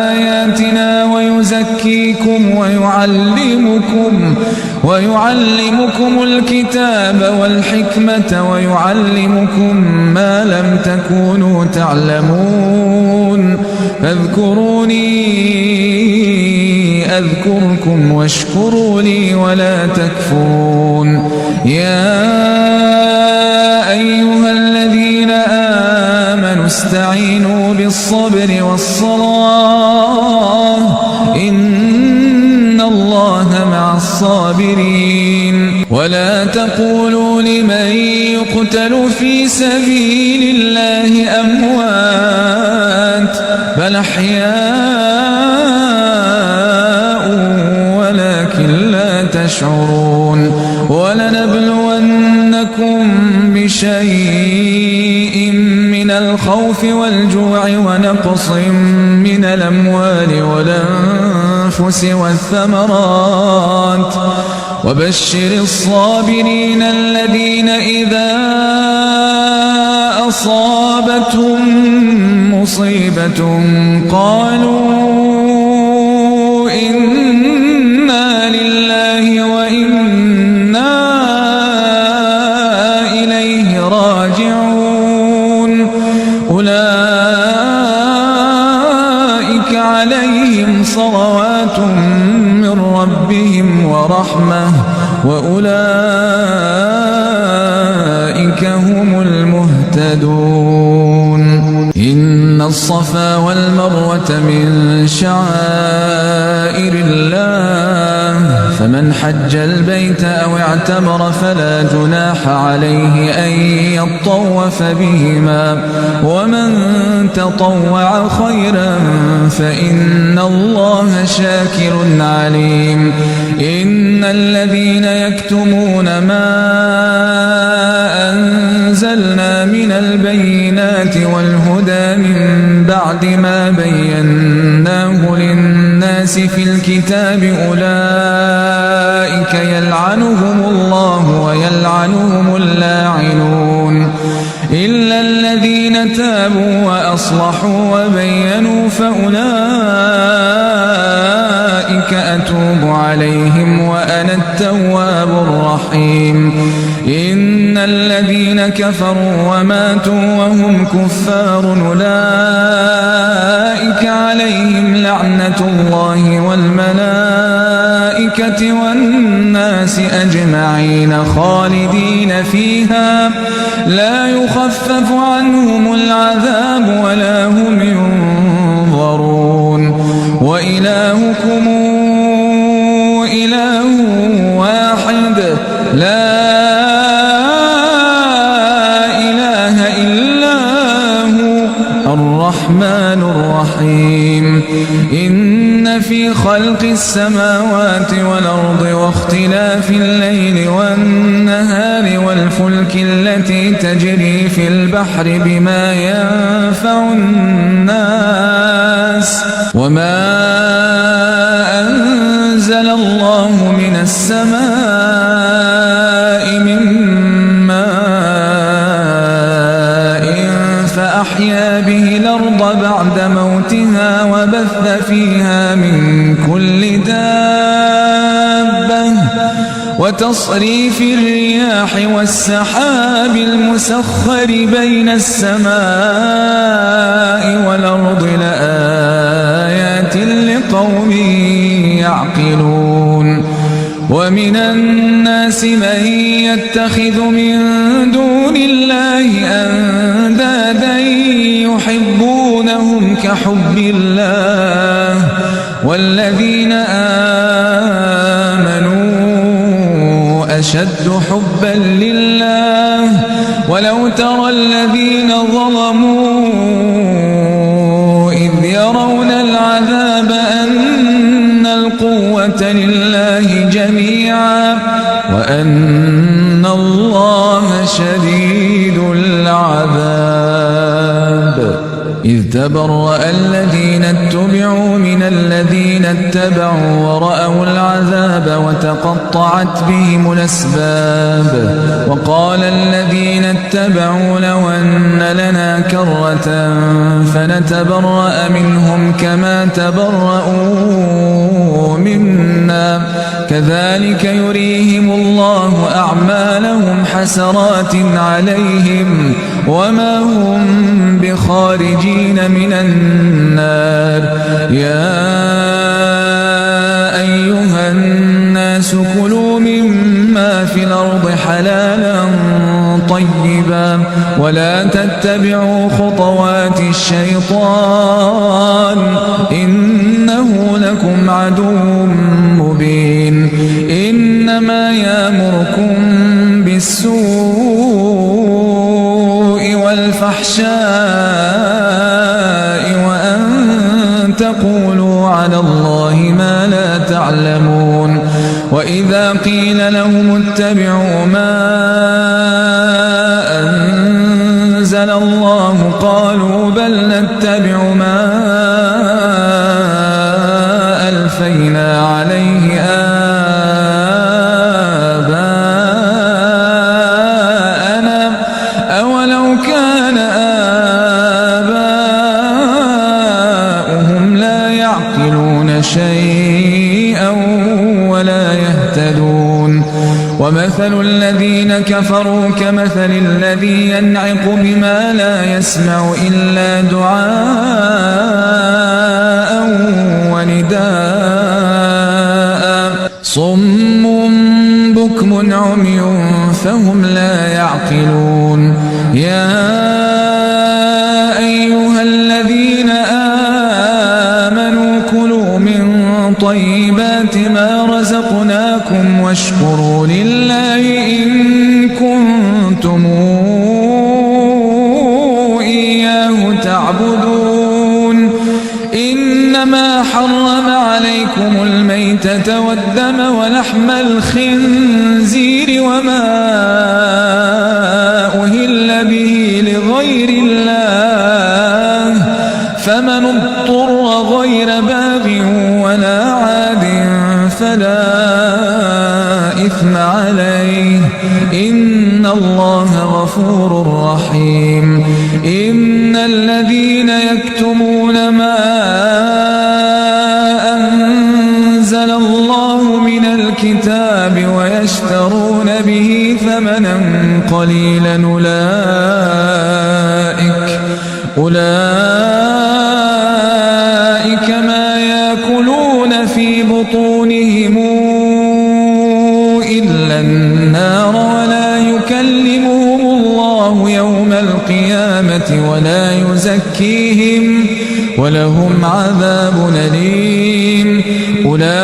آياتنا ويزكيكم ويعلمكم الكتاب والحكمة ويعلمكم ما لم تكونوا تعلمون فاذكروني أذكركم واشكروا لي ولا تكفرون يا أيها الذين آمنوا استعينوا بالصبر والصلاة إن الله مع الصابرين ولا تقولوا لمن يقتل في سبيل الله أموات بل أحياء ولكن لا تشعرون ولنبلونكم بشيء من الخوف والجوع ونقص من الأموال والأنفس والثمرات وبشر الصابرين الذين إذا أصابتهم مصيبة قالوا إنا لله وإنا إليه راجعون أولئك عليهم صلوات من ربهم ورحمة وأولئك هم المهتدون إن الصفا والمروة من شعائر الله فمن حج البيت أو اعتمر فلا جناح عليه أن يطوف بهما ومن تطوع خيرا فإن الله شاكر عليم إن الذين يكتمون ما أنزلنا من البينات والهدى من بعد ما بيناه للناس في الكتاب أولئك يلعنهم الله ويلعنهم اللاعنون إلا الذين تابوا وأصلحوا وبينوا فأولئك أتوب عليهم وأنا التواب الرحيم إن الذين كفروا وماتوا وهم كفار أولئك عليهم لعنة الله والملائكة والناس أجمعين خالدين فيها لا يخفف عنهم العذاب ولا هم ينظرون وإلهكم إله واحد لا إله إلا هو الرحمن الرحيم إن في خلق السماوات والأرض واختلاف الليل والنهار والفلك التي تجري في البحر بما ينفع الناس وما أنزل الله من السماء من ماء فأحيا به الأرض بعد موتها وبث فيها من كل دابة وتصريف الرياح والسحاب المسخر بين السماء والأرض لآيات لقوم يعقلون ومن الناس من يتخذ من دون الله أندادا يحبونهم كحب الله والذين آمنوا أشد حبا لله ولو ترى الذين ظلموا إذ يرون العذاب أن القوة لله جميعا وأن الله شديد العذاب إذ تبرأ الذين اتبعوا من الذين اتبعوا ورأوا العذاب وتقطعت بهم الأسباب وقال الذين اتبعوا لو أن لنا كرة فنتبرأ منهم كما تبرأوا منا كذلك يريهم الله أعمالهم حسرات عليهم وما هم بخارجين من النار يا أيها الناس كلوا مما في الأرض حلالا طيبا ولا تتبعوا خطوات الشيطان إنه لكم عدو مبين إنما إنما يأمركم بالسوء والفحشاء وأن تقولوا على الله ما لا تعلمون وإذا قيل لهم اتبعوا ما أنزل الله قالوا بل نتبع ما ألفينا عليه آباءنا أولو كان آباؤهم لا يعقلون شيئا ولا يهتدون ومثل الذين كفروا كمثل الذي ينعق بما لا يسمع إلا دعاء ونداء صم بكم عمي فهم لا يعقلون يا أيها الذين آمنوا كلوا من طيبات ما رزقناكم واشكروا لله إن كنتم إياه تعبدون إنما حرم عليكم الميتة والدم ولحم الخنزير وما أهل به لغير الله فمن اضطر غير باغ ولا عاد فلا إثم عليه إن الله غفور رحيم إن الذين يكتمون ما أنزل الله من الكتاب ويشترون به ثمنا قليلا أولئك ما يأكلون في بطونهم إلا النار ولا يكلمهم الله يوم القيامة ولا يزكيهم ولهم عذاب أليم أولئك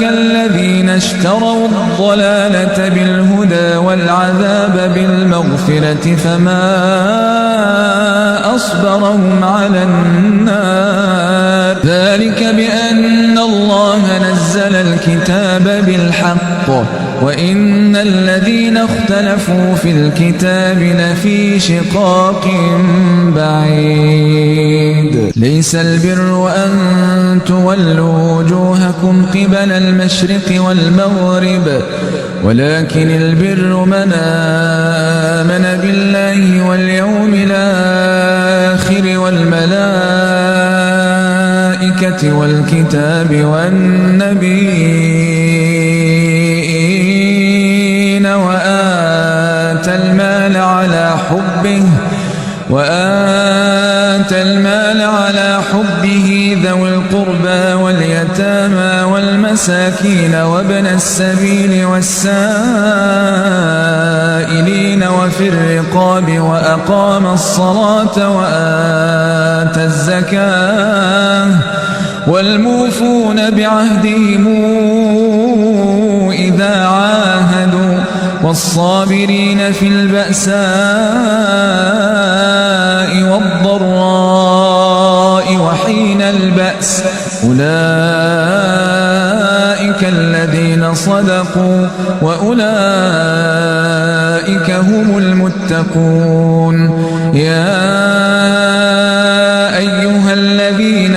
الذين اشتروا الضلالة بالهدى والعذاب بالمغفرة فما أصبرهم على النار ذلك بأن الله نزل الكتاب بالحق وإن الذين اختلفوا في الكتاب لفي شقاق بعيد ليس البر أن تولوا وجوهكم قبل المشرق والمغرب ولكن البر من آمن بالله واليوم الآخر والملائكة والكتاب والنبيين وآتى المال على حبه ذوي القربى واليتامى والمساكين وابن السبيل والسائلين وفي الرقاب وأقام الصلاة وآتى الزكاة والموفون بعهدهم إذا عاهدوا والصابرين في البأساء والضراء وحين البأس أولئك الذين صدقوا وأولئك هم المتقون يا أيها الذين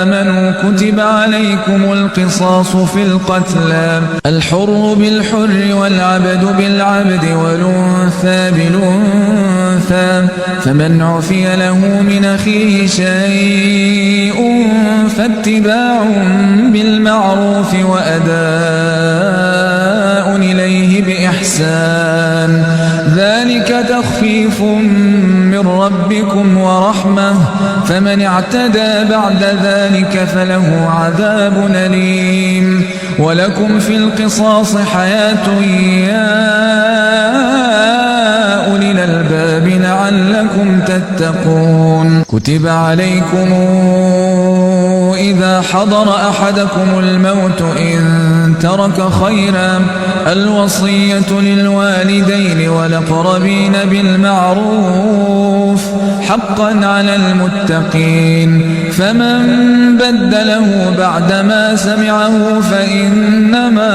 آمنوا كتب عليكم القصاص في القتلى الحر بالحر والعبد بالعبد والأنثى بالأنثى فمن عفي له من أخيه شيء فاتباع بالمعروف وأداء إليه بإحسان ذلك تخفيف من ربكم ورحمة فمن اعتدى بعد ذلك فله عذاب أليم ولكم في القصاص حياة يا أولي الألباب لعلكم تتقون كتب عليكم إذا حضر أحدكم الموت إن ترك خيرا الوصية للوالدين والأقربين بالمعروف حقا على المتقين فمن بدله بعدما سمعه فإنما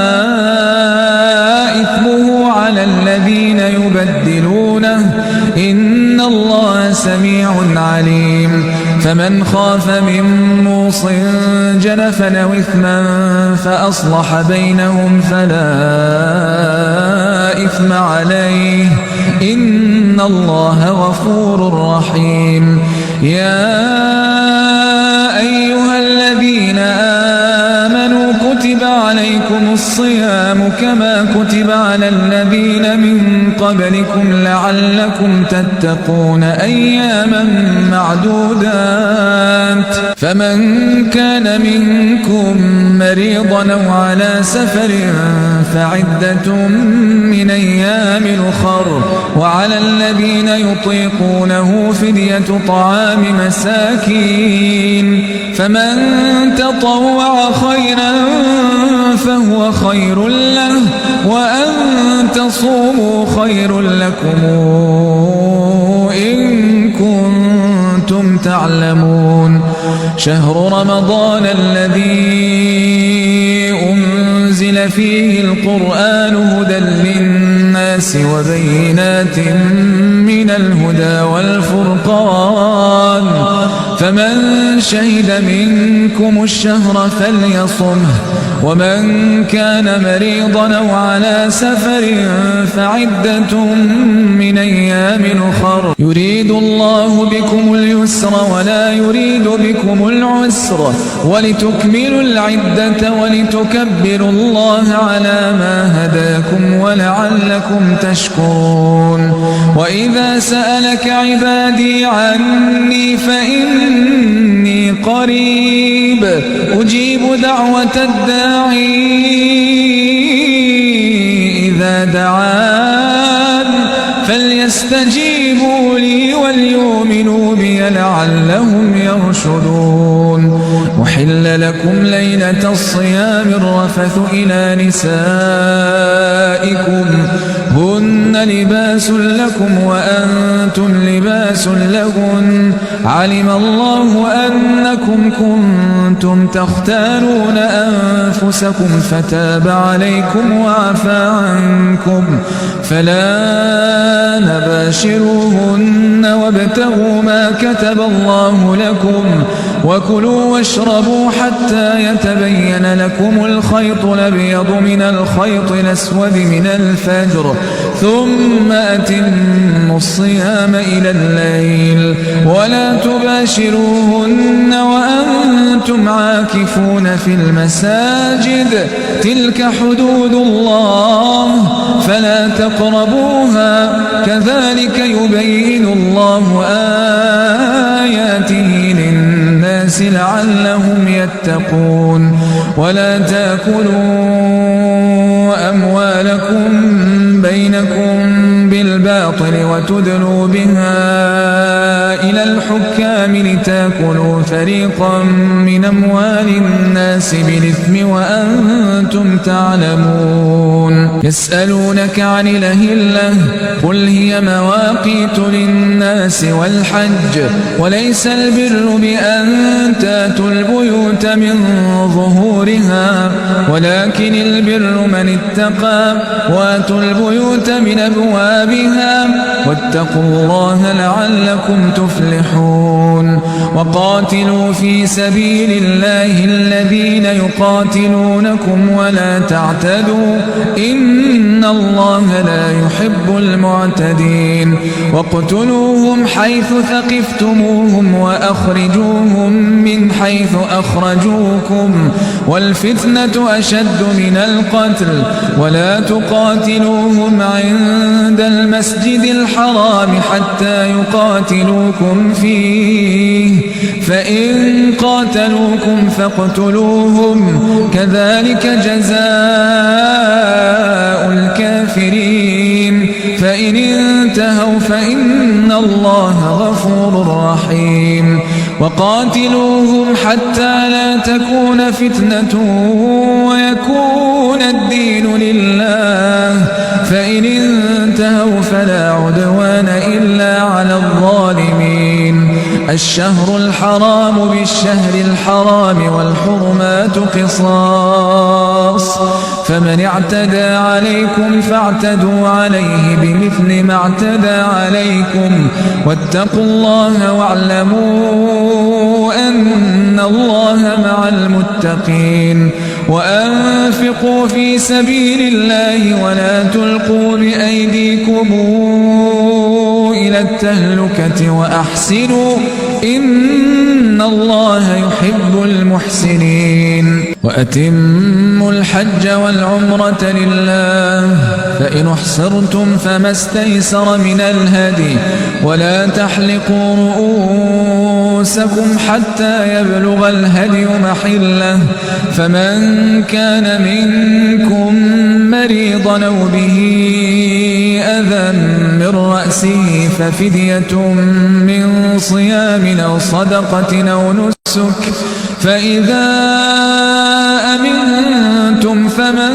إثمه على الذين يبدلونه إن الله سميع عليم فمن خاف من موص جنفا أو إثما فأصلح بينهم فلا إثم عليه إن الله غفور رحيم يا أيها الذين آمنوا كتب عليكم الصيام كما كتب على الذين من قبلكم لعلكم تتقون أياما معدودات فمن كان منكم مريضا أو على سفر فعدة من أيام أخر وعلى الذين يطيقونه فدية طعام مساكين فمن تطوع خيرا فهو خير له وأن تصوموا خير لكم إن كنتم تعلمون شهر رمضان الذي أنزل فيه القرآن هدى للناس وبينات من الهدى والفرقان فمن شهد منكم الشهر فليصمه ومن كان مريضا أو على سفر فعدة من أيام أخر يريد الله بكم اليسر ولا يريد بكم العسر ولتكملوا العدة ولتكبروا الله على ما هداكم ولعلكم تشكرون وإذا سألك عبادي عني فإني قريب أجيب دعوة الداعي إذا دعان فليستجيبوا لي وليؤمنوا بي لعلهم يرشدون أحل لكم ليلة الصيام الرفث إلى نسائكم هن لباس لكم وأنتم لباس لهن علم الله أنكم كنتم تختانون أنفسكم فتاب عليكم وعفى عنكم فلا نباشروهن وابتغوا ما كتب الله لكم وكلوا واشربوا حتى يتبين لكم الخيط الأبيض من الخيط الأسود من الفجر ثم أتموا الصيام إلى الليل ولا تباشروهن وأنتم عاكفون في المساجد تلك حدود الله فلا تقربوها كذلك يبين الله آياته للناس لعلهم يتقون ولا تأكلوا أموالكم بينكم بالباطل وتدلوا بها إلى الحكام لتأكلوا فريقا من أموال الناس بالإثم وأنتم تعلمون يسألونك عن الأهلة قل هي مواقيت للناس والحج وليس البر بأن تأتوا البيوت من ظهورها ولكن البر من اتقى واتوا البيوت من أبوابها واتقوا الله لعلكم تفلحون وقاتلوا في سبيل الله الذين يقاتلونكم ولا تعتدوا إن الله لا يحب المعتدين واقتلوهم حيث ثقفتموهم وأخرجوهم من حيث أخرجوكم والفتنة أشد من القتل ولا تقاتلوهم عند المسجد الحرام حتى يقاتلوكم فيه فإن قاتلوكم فاقتلوهم كذلك جزاء الكافرين فإن انتهوا فإن إن الله غفور رحيم وقاتلوهم حتى لا تكون فتنة ويكون الدين لله فإن انتهوا فلا عدوان إلا على الظالمين الشهر الحرام بالشهر الحرام والحرمات قصاص فمن اعتدى عليكم فاعتدوا عليه بمثل ما اعتدى عليكم واتقوا الله واعلموا أن الله مع المتقين وأنفقوا في سبيل الله ولا تلقوا بأيديكم إلى التهلكة وأحسنوا إن الله يحب المحسنين وأتموا الحج والعمرة لله فإن احصرتم فما استيسر من الهدي ولا تحلقوا رؤوسكم حتى يبلغ الهدي محله فمن كان منكم مريضا أو به أذى من رأسه ففدية من صيام أو صدقة أو نسك فإذا أمنتم فمن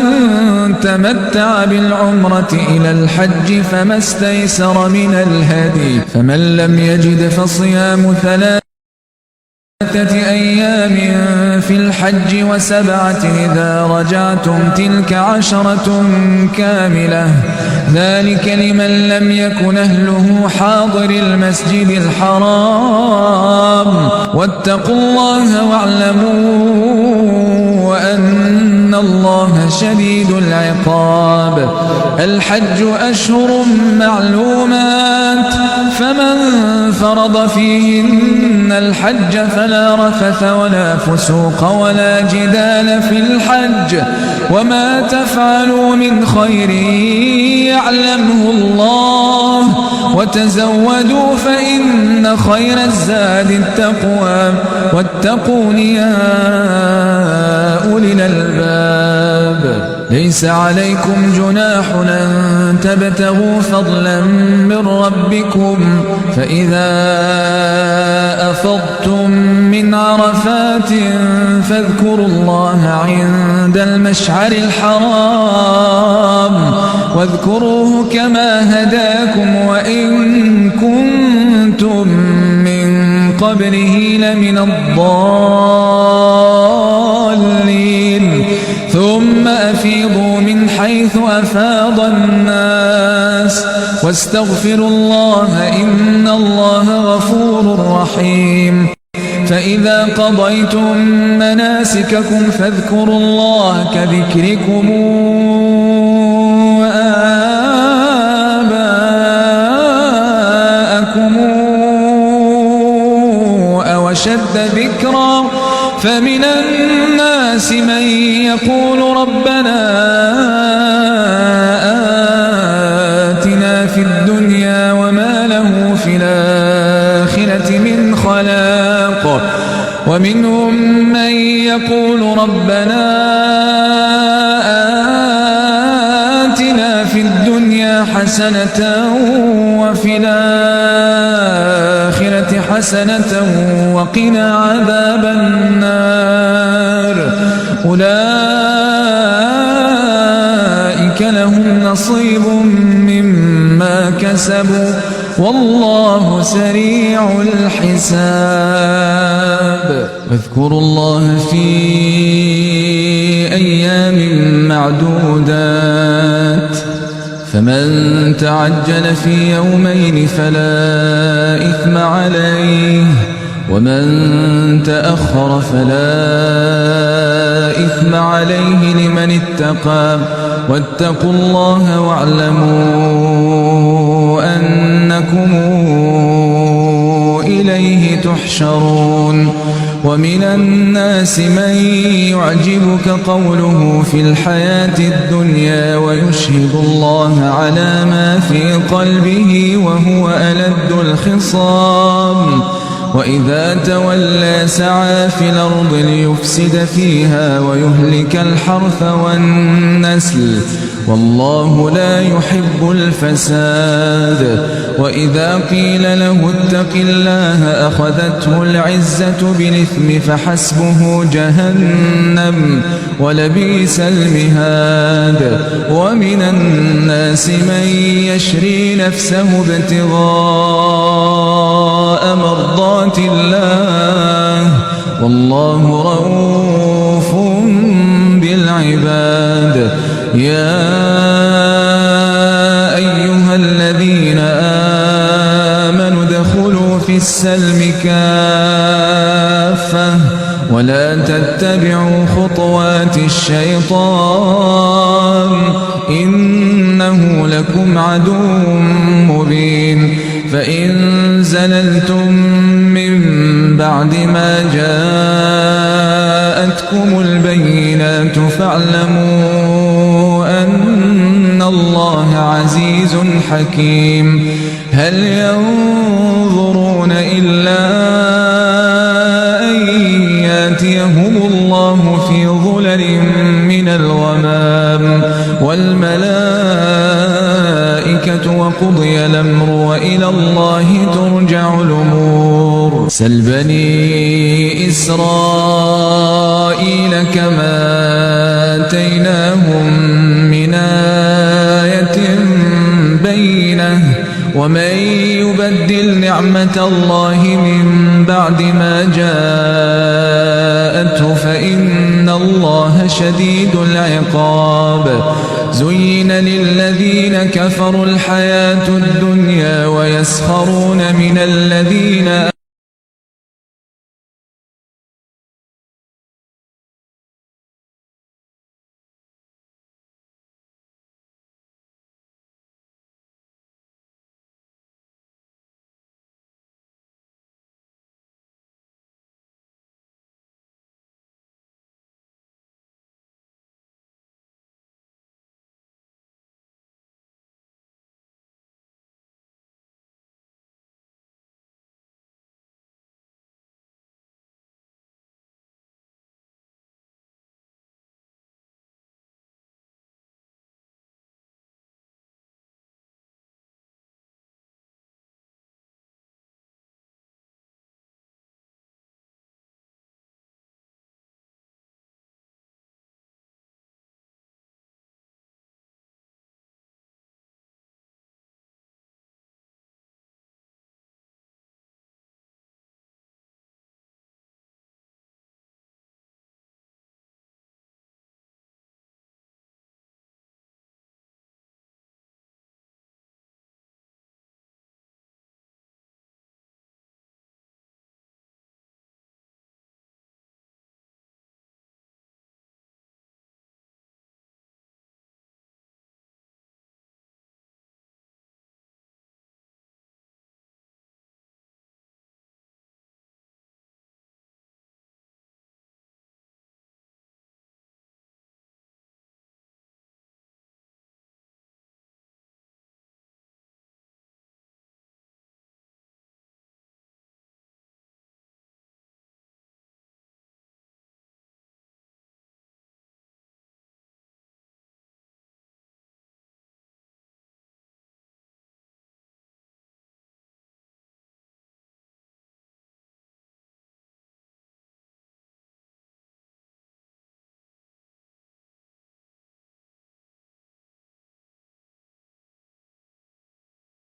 تمتع بالعمرة إلى الحج فما استيسر من الهدي فمن لم يجد فصيام 3 أيام في الحج و7 إذا رجعتم تلك 10 كاملة ذلك لمن لم يكن أهله حاضر المسجد الحرام واتقوا الله واعلموا أن الله شديد العقاب الحج أشهر معلومات فمن فرض فيهن الحج فلا رفث ولا فسوق ولا جدال في الحج وما تفعلوا من خير يعلمه الله وتزودوا فإن خير الزاد التقوى واتقون يا أولي الألباب ليس عليكم جناح أن تبتغوا فضلا من ربكم فإذا أفضتم من عرفات فاذكروا الله عند المشعر الحرام واذكروه كما هداكم وإن كنتم من قبله لمن الضالين ثم أفيضوا من حيث أفاض الناس واستغفروا الله إن الله غفور رحيم فإذا قضيتم مناسككم فاذكروا الله كذكركم آباءكم أو أشد ذكرا فمن الناس من يقول ربنا آتنا في الدنيا وما له في الآخرة من خلاق ومنهم من يقول ربنا آتنا في الدنيا حسنة وفي الآخرة حسنة وقنا عذاب النار أولئك لهم نصيب مما كسبوا والله سريع الحساب واذكروا الله في أيام معدودات فمن تعجل في يومين فلا إثم عليه ومن تأخر فلا إثم عليه لمن اتقى واتقوا الله واعلموا أنكم إليه تحشرون ومن الناس من يعجبك قوله في الحياة الدنيا ويشهد الله على ما في قلبه وهو ألد الخصام وإذا تولى سعى في الأرض ليفسد فيها ويهلك الحرث والنسل والله لا يحب الفساد وإذا قيل له اتق الله أخذته العزة بالإثم فحسبه جهنم ولبئس المهاد ومن الناس من يشري نفسه ابتغاء مرضات الله والله رؤوف بالعباد يا أيها الذين آمنوا ادخلوا في السلم كافة ولا تتبعوا خطوات الشيطان إنه لكم عدو مبين فإن زللتم من بعد ما جاءتكم البينات فاعلموا أن الله عزيز حكيم هل ينظرون إلا أن يأتيهم الله في ظلل من الغمام والملائكة وقضي الأمر وإلى الله ترجع الأمور سل بني إسرائيل كما آتيناهم من آية بينة ومن يبدل نعمة الله من بعد ما جاءته فإن الله شديد العقاب زين للذين كفروا الحياة الدنيا ويسخرون من الذين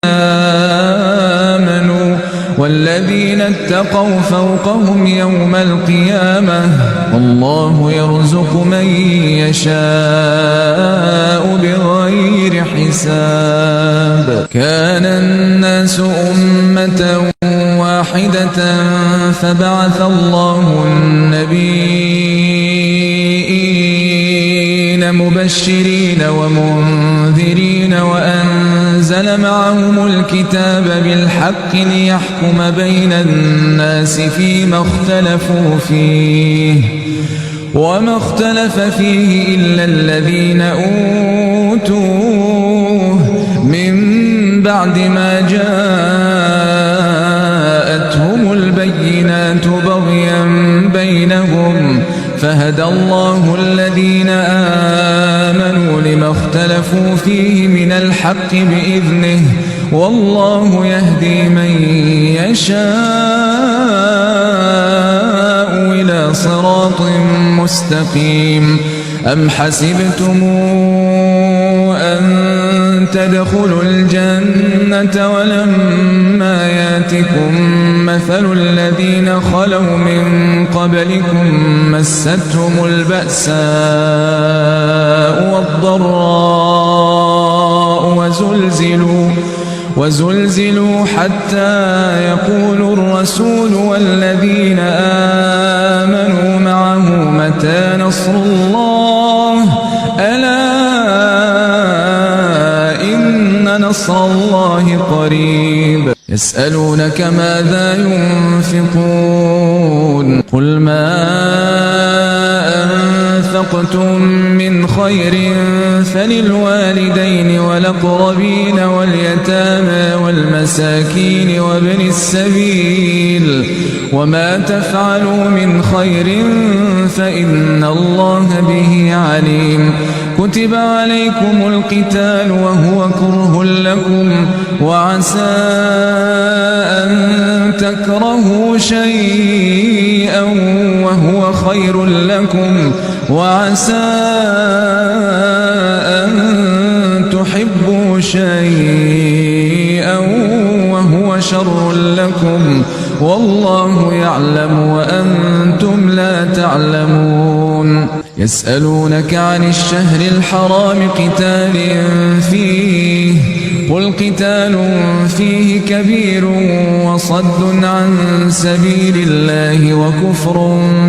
آمنوا والذين اتقوا فوقهم يوم القيامة والله يرزق من يشاء بغير حساب كان الناس أمة واحدة فبعث الله النبيين مبشرين ومنذرين وأنزل معهم الكتاب بالحق ليحكم بين الناس فيما اختلفوا فيه وما اختلف فيه إلا الذين أوتوه من بعد ما جاءتهم البينات بغيا بينهم فهدى الله الذين آمنوا لما اختلفوا فيه من الحق بإذنه والله يهدي من يشاء إلى صراط مستقيم. أم حسبتم أن تدخلوا الجنة ولما ياتكم مثل الذين خلوا من قبلكم مستهم البأساء والضراء وزلزلوا حتى يقول الرسول والذين آمنوا معه متى نصر الله ألا إن نصر الله قريب. يسألونك ماذا ينفقون قل ما أنفقتم من خير فللوالدين والأقربين واليتامى والمساكين وابن السبيل وما تفعلوا من خير فإن الله به عليم. كتب عليكم القتال وهو كره لكم وعسى أن تكرهوا شيئا وهو خير لكم وعسى أن تحبوا شيئا وهو شر لكم والله يعلم وأنتم لا تعلمون. يسألونك عن الشهر الحرام قتال فيه قل قتال فيه كبير وصد عن سبيل الله وكفر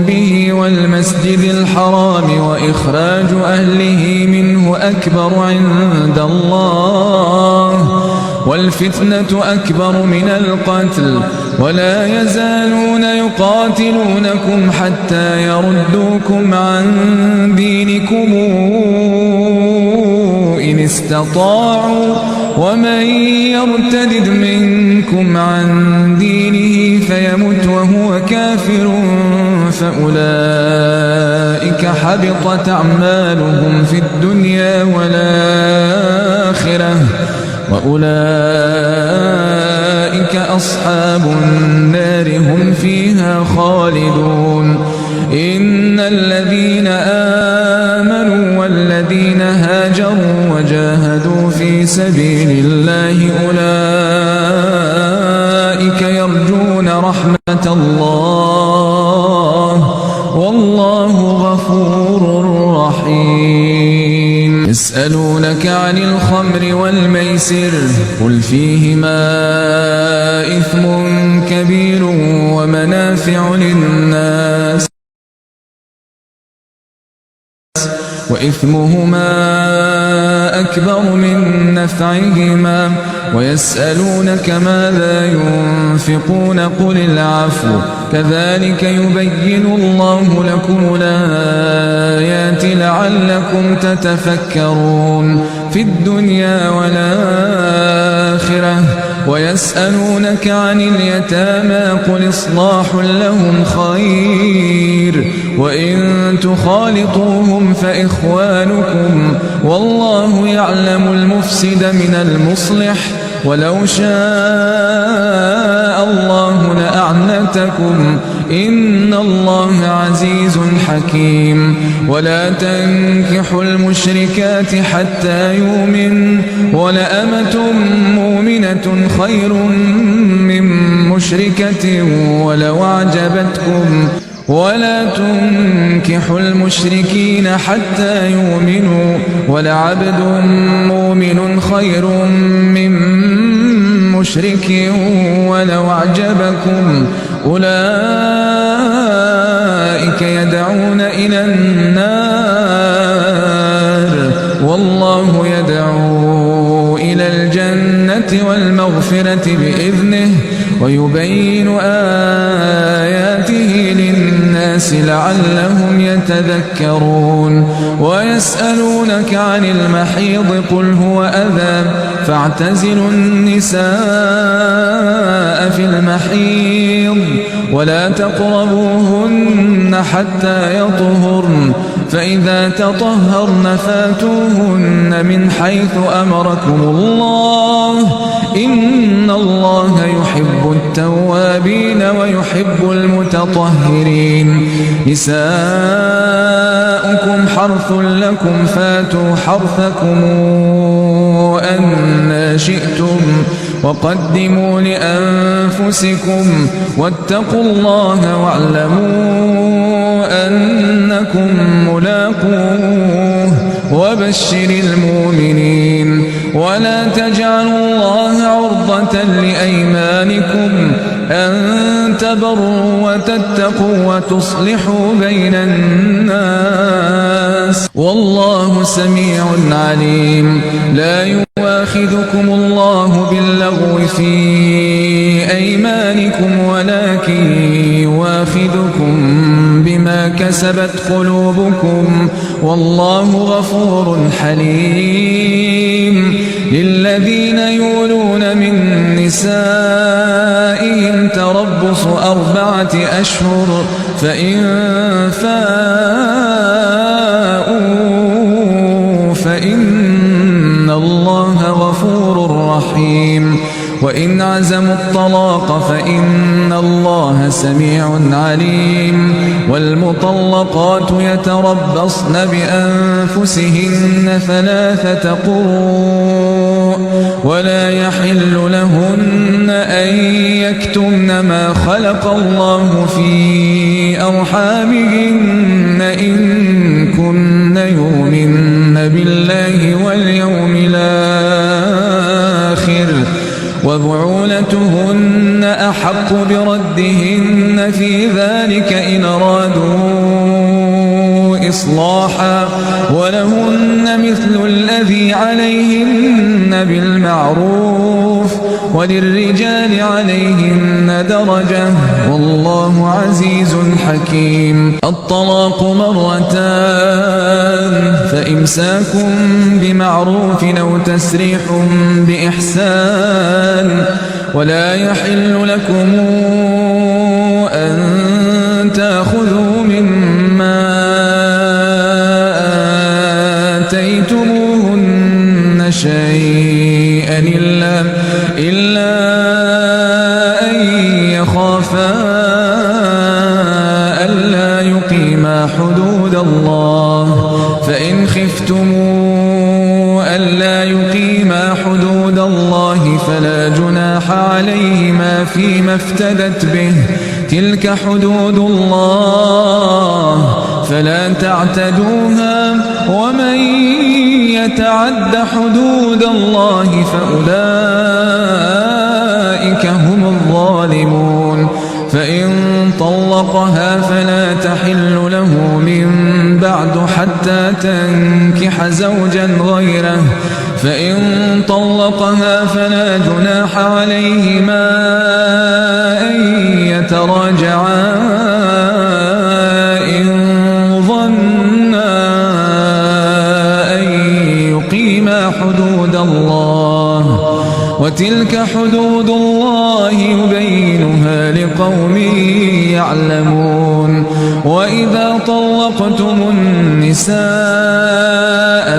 به والمسجد الحرام وإخراج أهله منه أكبر عند الله والفتنة أكبر من القتل ولا يزالون يقاتلونكم حتى يردوكم عن دينكم إن استطاعوا ومن يرتد منكم عن دينه فيمت وهو كافر فأولئك حبطت أعمالهم في الدنيا والآخرة وأولئك أصحاب النار هم فيها خالدون. إن الذين آمنوا والذين هاجروا وجاهدوا في سبيل الله أولئك يرجون رحمة الله والله غفور رحيم. يسألونك عن الخمر والميسر قل فيهما إثم كبير ومنافع للناس وإثمهما أكبر من نفعهما ويسألونك ماذا ينفقون قل العفو كذلك يبين الله لكم الآيات لعلكم تتفكرون في الدنيا والآخرة. ويسألونك عن اليتامى قل إصلاح لهم خير وإن تخالطوهم فإخوانكم والله يعلم المفسد من المصلح ولو شاء الله لأعنتكم إن الله عزيز حكيم. ولا تنكحوا المشركات حتى يؤمن ولأمة مؤمنة خير من مشركة ولو أعجبتكم ولا تنكحوا المشركين حتى يؤمنوا ولعبد مؤمن خير من مشرك ولو أعجبكم أولئك يدعون إلى النار والله يدعو إلى الجنة والمغفرة بإذنه ويبين آياته للناس للناس لعلهم يتذكرون ويسألونك عن المحيض قل هو أذى فاعتزلوا النساء في المحيض ولا تقربوهن حتى يطهرن فإذا تطهرن فاتوهن من حيث أمركم الله إن الله يحب التوابين ويحب المتطهرين نساؤكم حرث لكم فاتوا حرثكم أنى شئتم وقدموا لأنفسكم واتقوا الله واعلموا أنكم ملاقوه وبشر المؤمنين ولا تجعلوا الله عرضة لأيمانكم أن تبروا وتتقوا وتصلحوا بين الناس والله سميع عليم لا يؤاخذكم الله باللغو في أيمانكم ولكن يؤاخذكم بما كسبت قلوبكم والله غفور حليم للذين يولون من نسائهم تربص 4 أشهر فإن فاءوا فإن الله غفور رحيم وإن عزموا الطلاق فإن الله سميع عليم والمطلقات يتربصن بأنفسهن 3 قروء ولا يحل لهن أن يكتمن ما خلق الله في أرحامهن إن كن يؤمن بالله واليوم الآخر وبعولتهن أحق بردهن في ذلك إن أرادوا إصلاحا ولهن مثل الذي عليهن بالمعروف وللرجال عليهن درجة والله عزيز حكيم الطلاق 2 فإمساك بمعروف أو تسريح بإحسان ولا يحل لكم أن تأخذوا مما آتيتموهن شيئا إلا أن يخافا ألا يقيما حدود الله فإن خفتموا ألا يقيما حدود الله فلا جناح عليهما فيما افتدت به تلك حدود الله فلا تعتدوها ومن يتعد حدود الله فأولئك هم الظالمون فإن طلقها فلا تحل له من بعد حتى تنكح زوجا غيره فإن طلقها فلا جناح عليهما أن يتراجعا إن ظنا أن يقيما حدود الله وتلك حدود الله يبينها لقوم يعلمون وإذا طلقتم النساء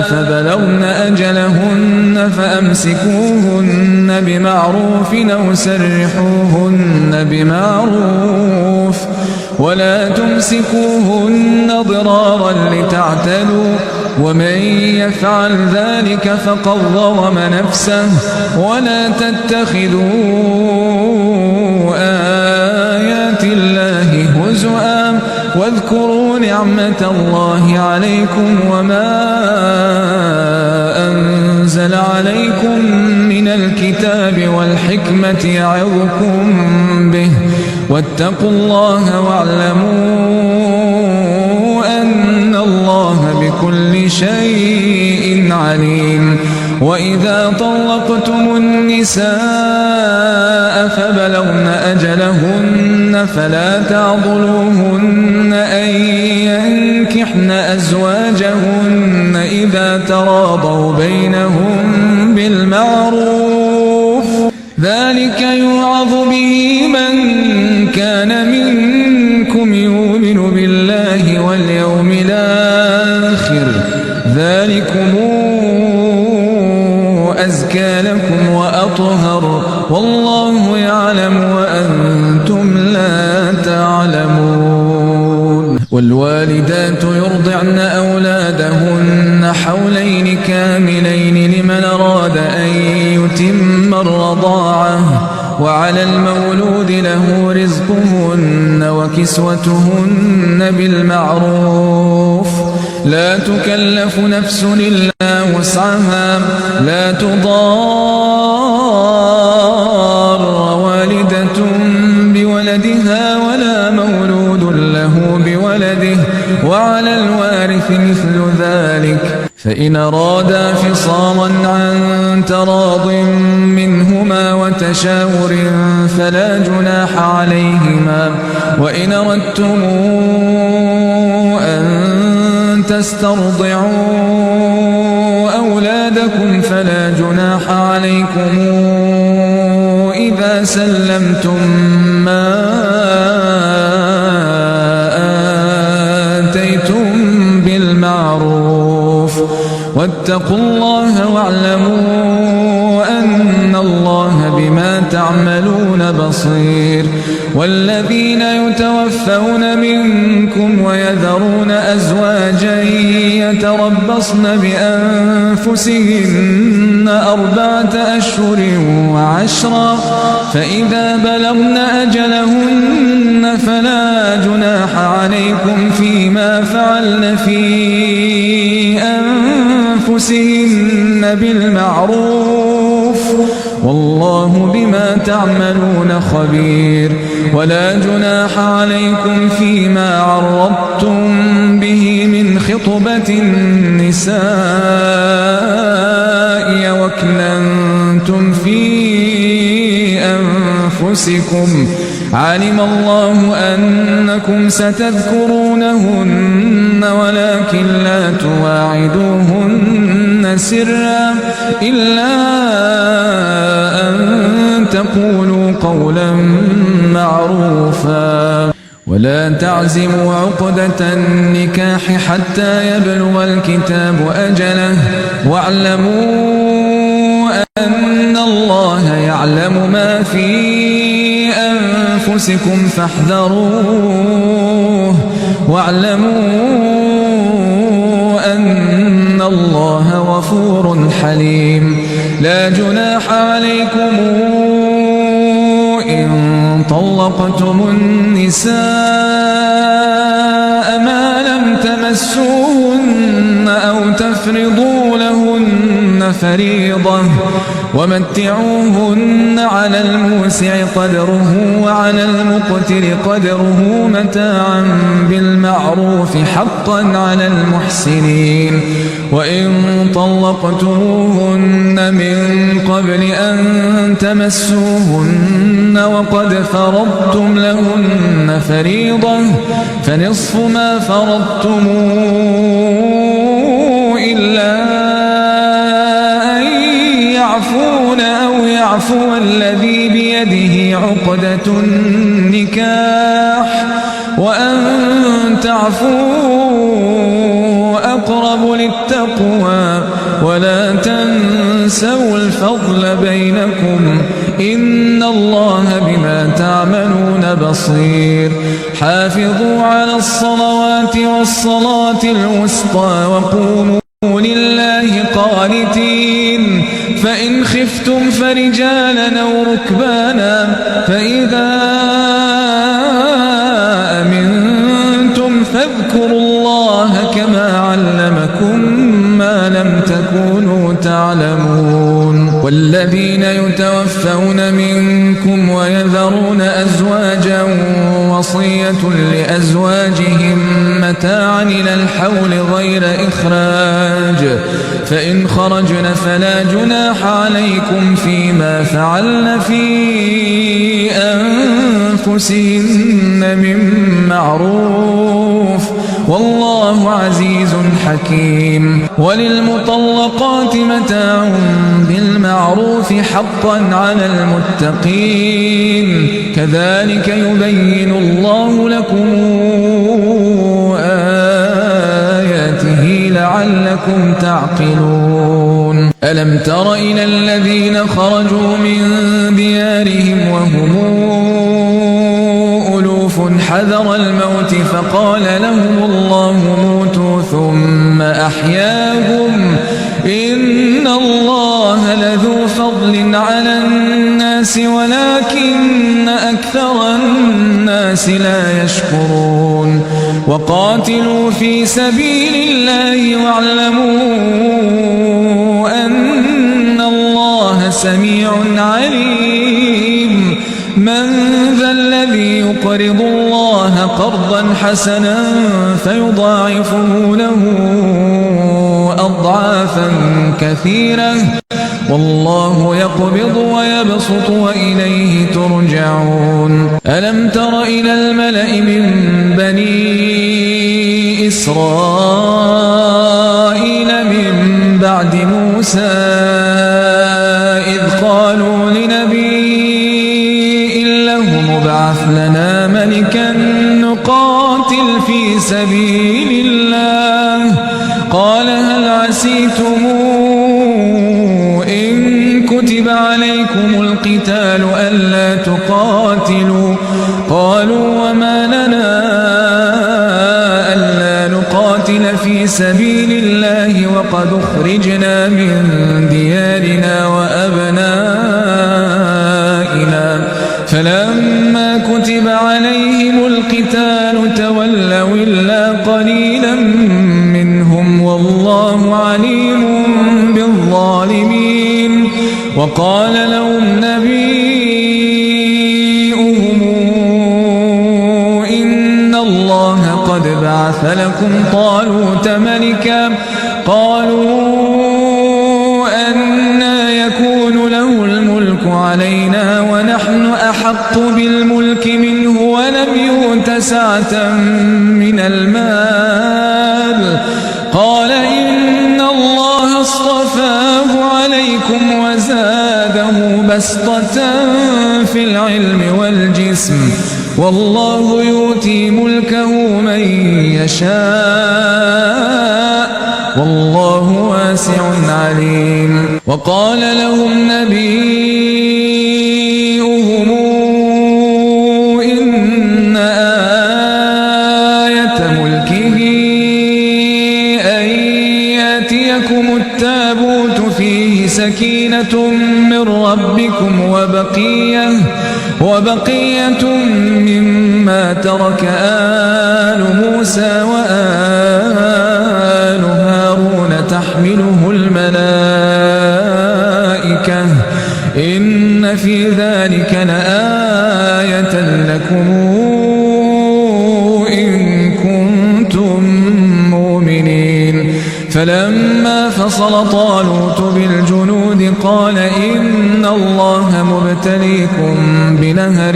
فبلغن أجلهن فأمسكوهن بمعروف أو سرحوهن بمعروف ولا تمسكوهن ضرارا لتعتدوا ومن يفعل ذلك فقد ظلم نفسه ولا تتخذوا آيات الله هزؤا واذكروا نعمة الله عليكم وما أنزل عليكم من الكتاب والحكمة يعظكم به واتقوا الله واعلموا أن الله بكل شيء عليم وإذا طلقتم النساء فبلغن أجلهن فلا تعضلوهن أن ينكحن أزواجهن إذا تراضوا بينهم بالمعروف ذلك يوعظ به من كان منكم يؤمن بالله واليوم الآخر ذلكم أزكى لكم وأطهر والله يعلم وأنتم لا تعلمون. والوالدات يرضعن أولادهن حولين كاملين لمن أراد أن يتم الرضاعة وعلى المولود له رزقهن وكسوتهن بالمعروف لا تكلف نفس إلا وسعها لا تضار والدة بولدها ولا مولود له بولده وعلى الوارث مثل ذلك فإن أرادا فصالا عن تراض منهما وتشاور فلا جناح عليهما وإن أردتم أن تسترضعوا أولادكم فلا جناح عليكم إذا سلمتم ما آتيتم بالمعروف واتقوا الله واعلموا أن الله بما تعملون بصير. والذين يتوفون منكم ويذرون أزواجا يتربصن بأنفسهن 4 أشهر وعشرا فإذا بلغن أجلهن فلا جناح عليكم فيما فعلن في أنفسهن بالمعروف والله بما تعملون خبير. ولا جناح عليكم فيما عرضتم به من خطبة النساء وأكننتم في أنفسكم علم الله أنكم ستذكرونهن ولكن لا تواعدوهن سرا إلا أن تقولوا قولا معروفا ولا تعزموا عقدة النكاح حتى يبلغ الكتاب أجله واعلموا أن الله يعلم ما في أنفسكم فاحذروه واعلموا أن الله غفور حليم. لا جناح عليكم إن طلقتم النساء ما لم تمسوهن أو تفرضوا لهن فريضة ومتعوهن على الموسع قدره وعلى المقتر قدره متاعا بالمعروف حقا على المحسنين. وإن طلقتموهن من قبل أن تمسوهن وقد فرضتم لهن فريضة فنصف ما فرضتم إلا أن يعفون أو يعفو الذي بيده عقدة النكاح وأن تعفوا أقرب للتقوى ولا تنسوا الفضل بينكم إن الله بما تعملون بصير. حافظوا على الصلوات والصلاة الوسطى وقوموا لله قانتين فإن خفتم فرجالا أو ركبانا فإذا أمنتم فاذكروا الله كما علمكم ما لم تكونوا تعلمون. والذين يتوفون منكم ويذرون أزواجا وصية لأزواجهم متاعا إلى الحول غير إخراج فإن خرجن فلا جناح عليكم فيما فعلن في أنفسهن من معروف والله عزيز حكيم. وللمطلقات متاع بالمعروف حقا على المتقين كذلك يبين الله لكم آياته لعلكم تعقلون. ألم تر إلى الذين خرجوا من ديارهم وهم ألوف حذر الموت فقال لهم الله موتوا ثم أحياهم إن الله لذو فضل على الناس ولكن أكثر الناس لا يشكرون. وقاتلوا في سبيل الله واعلموا أن الله سميع عليم. من ذا الذي يقرض الله قرضا حسنا فيضاعفه له أضعافا كثيرة والله يقبض ويبسط وإليه ترجعون. ألم تر إلى الملأ من بني إسرائيل من بعد موسى إذ قالوا لنبي لهم ابعث لنا ملكا نقاتل في سبيل الله قال هل عسيتم إن كتب عليكم القتال ألا تقاتلوا قالوا وما لنا ألا نقاتل في سبيل الله وقد أخرجنا من ديارنا وأبنائنا فلما كتب عليهم القتال تولوا إلا قليلا منهم والله عليم بالظالمين. وقال لهم نبيهم إن الله قد بعث لكم طالوت ملكا قالوا أنى يكون له الملك علينا ونحن أحق بالملك منه ولم يؤت سعة من المال قال إن الله اصطفاه عليكم وزاده بسطة في العلم والجسم والله يؤتي ملكه من يشاء والله واسع عليم. وقال لهم نبيهم إن آية ملكه أن يأتيكم التابوت فيه سكينة من ربكم وبقية مما ترك آل موسى وآل هارون تحمله الملائكة إن في ذلك لآية لكم إن كنتم مؤمنين. فلما فصل طالوت بالجنود قال إن الله مبتليكم بنهر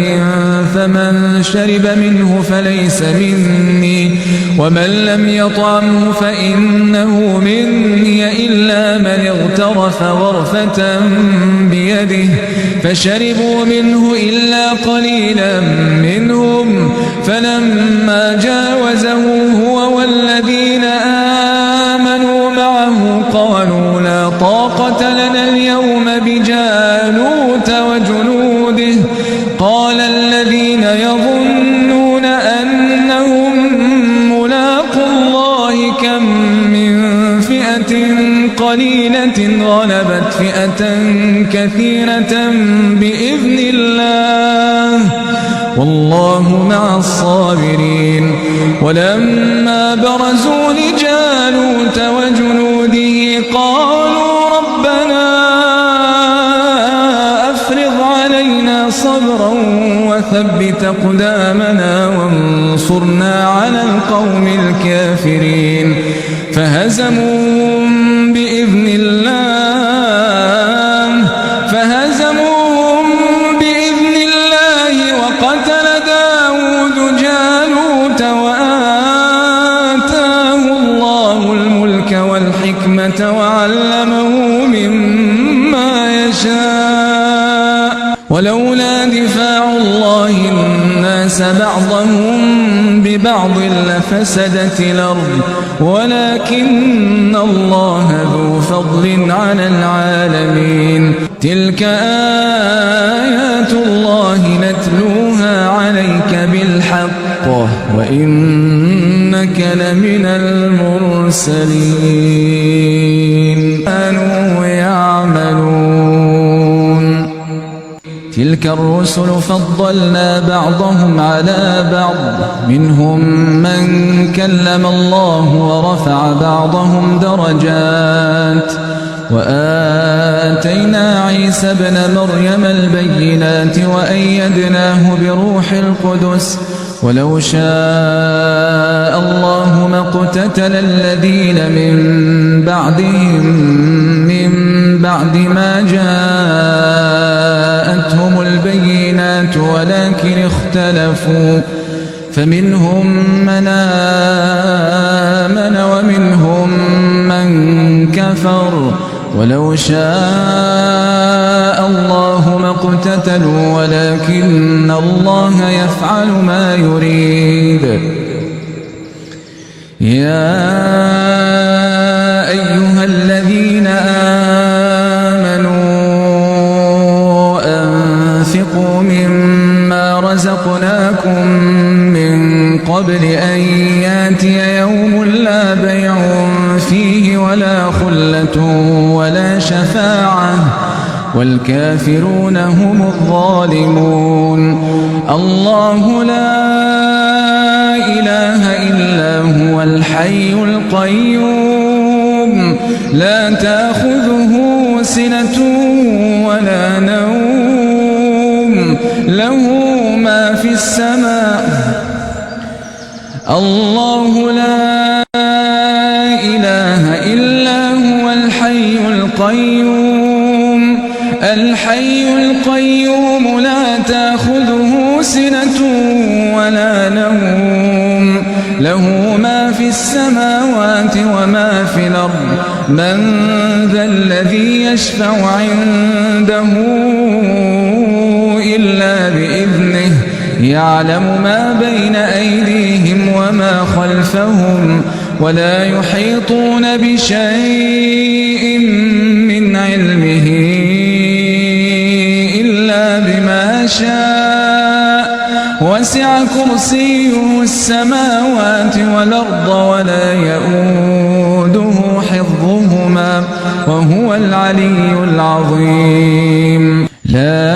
فمن شرب منه فليس مني ومن لم يطعمه فإنه مني إلا من اغترف غرفة بيده فشربوا منه إلا قليلا منهم فلما جاوزه هو والذين آمنوا معه قالوا لا طاقة لنا اليوم بجالوت وجنوده قال الذين يظنون أنهم ملاقوا الله كم من فئة قليلة غلبت فئة كثيرة بإذن الله والله مع الصابرين. ولما برزوا لجالوت وجنوده قالوا ربنا أفرغ علينا صبرا وثبت أقدامنا وانصرنا على القوم الكافرين فهزموهم بإذن الله وقتل داود جالوت وآتاه الله الملك والحكمة وعلمه مما يشاء ولولا دفاع الله الناس بعضهم ببعض لفسدت الأرض ولكن الله ذو فضل على العالمين تلك آيات الله نتلوها عليك بالحق وإنك لمن المرسلين كانوا يعملون تلك الرسل فضلنا بعضهم على بعض منهم من كلم الله ورفع بعضهم درجات وآتينا عيسى ابن مريم البينات وأيدناه بروح القدس ولو شاء الله ما اقتتل الذين من بعدهم من بعد ما جاءتهم البينات ولكن اختلفوا فمنهم من آمن ومنهم من كفر ولو شاء الله ما اقتتلوا ولكن الله يفعل ما يريد يا أيها الذين آمنوا أنفقوا مما رزقناكم من قبل أن ياتي يوم لا بيع فيه ولا خلة ولا شفاعة والكافرون هم الظالمون الله لا إله إلا هو الحي القيوم لا تأخذه سنة ولا نوم له ما في السماء الله لا إله إلا هو الحي القيوم لا تأخذه سنة ولا نوم له ما في السماوات وما في الأرض من ذا الذي يشفع عنده إلا بإذنه يعلم ما بين أيديهم وما خلفهم ولا يحيطون بشيء من علمه إلا بما شاء وسع كرسيه السماوات والأرض ولا يؤوده حفظهما وهو العلي العظيم لا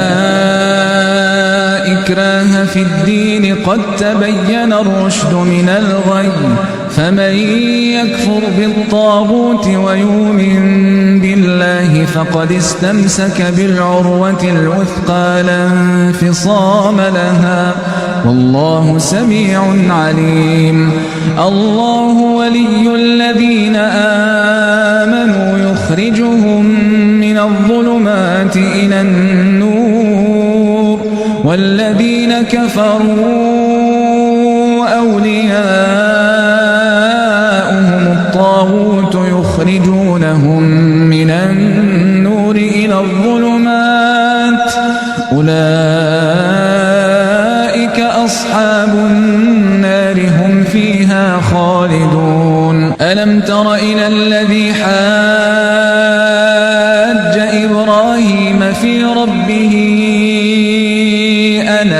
إكراه في الدين قد تبين الرشد من الغي فمن يكفر بالطاغوت ويؤمن بالله فقد استمسك بالعروة الوثقى لا انفصام لها والله سميع عليم الله ولي الذين آمنوا يخرجهم من الظلمات إلى النور والذين كفروا أولياؤهم الطاغوت يخرجونهم من النور إلى الظلمات أولئك أصحاب النار هم فيها خالدون ألم تر إلى الذي حاج إبراهيم في ربه أن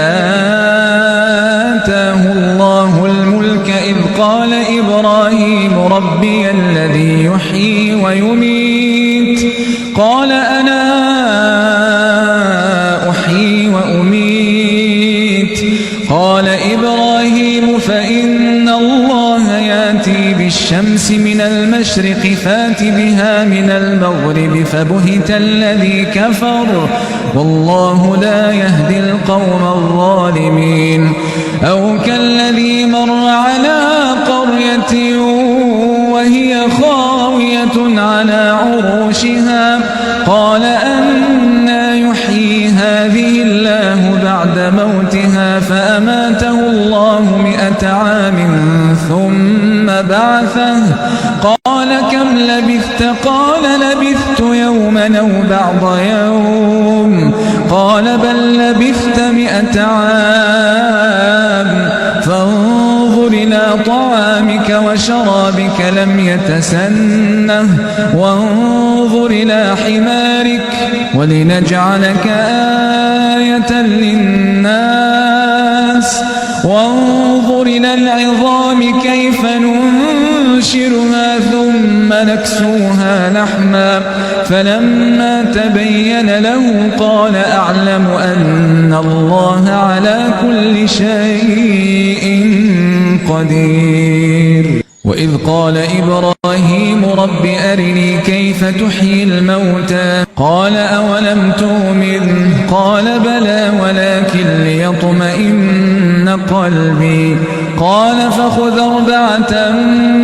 آتاه الله الملك إذ قال إبراهيم ربي الذي يحيي ويميت قال أنا أحيي وأميت قال إبراهيم فإن الله يأتي بالشمس من المشرق فات بها من المغرب فبهت الذي كفر والله لا يهدي القوم الظالمين أو كالذي مر على قرية وهي خاوية على عروشها قال أنى يحيي هذه الله بعد موتها فأماته عام ثم بعثه قال كم لبثت؟ قال لبثت يوما أو بعض يوم قال بل لبثت 100 عام فانظر إلى طعامك وشرابك لم يتسنه وانظر إلى حمارك ولنجعلك آية للناس وانظر إلى العظام كيف ننشرها ثم نكسوها لحما فلما تبين له قال أعلم أن الله على كل شيء قدير. وإذ قال إبراهيم رب أرني كيف تحيي الموتى قال أولم تؤمن قال بلى ولكن ليطمئن قلبي قال فخذ 4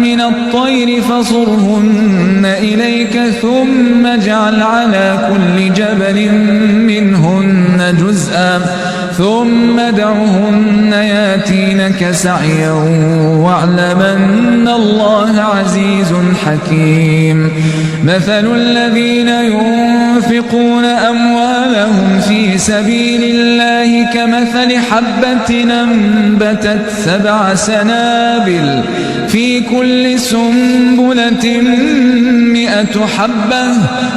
من الطير فصرهن إليك ثم اجعل على كل جبل منهن جزءا ثم ادعهن ياتينك سعيا واعلم أن الله عزيز حكيم. مثل الذين ينفقون أموالهم في سبيل الله كمثل حبة أنبتت 7 سنابل في كل سنبلة 100 حبة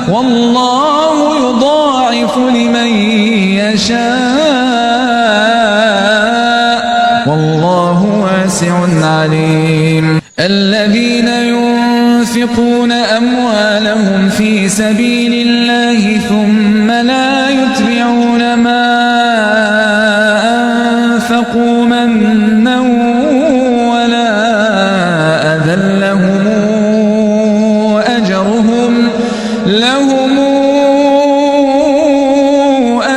والله يضاعف لمن يشاء والله واسع عليم. الذين ينفقون أموالهم في سبيل الله ثم لا يتبعون ما أنفقوا منا ولا أذى لهم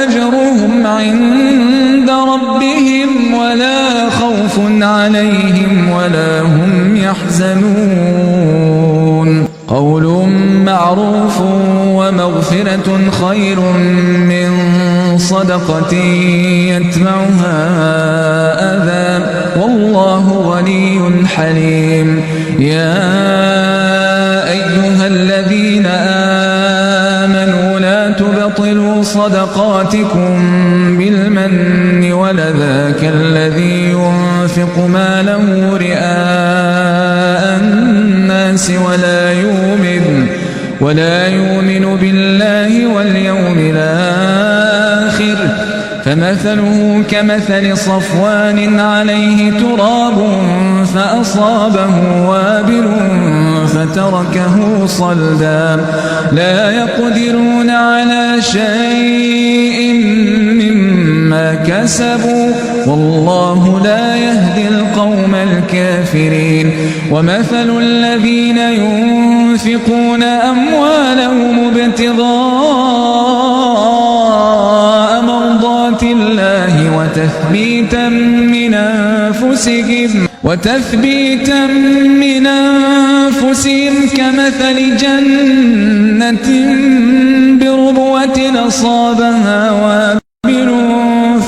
أجرهم عند ربهم ولا خوف عليهم ولا هم يحزنون. قول معروف ومغفرة خير من صدقة يتبعها أذى والله غني حليم. يا أيها الذين آمنوا لا تبطلوا صدقاتكم بالمن ولذاك الذي ينفق ماله رئاء الناس ولا يؤمن بالله واليوم الآخر فمثله كمثل صفوان عليه تراب فأصابه وابل فتركه صلدا لا يقدرون على شيء مما كسبوا والله لا يهدي القوم الكافرين. ومثل الذين ينفقون أموالهم ابتغاء مرضات الله وتثبيتا من أنفسهم كمثل جنة بربوة أصابها وابل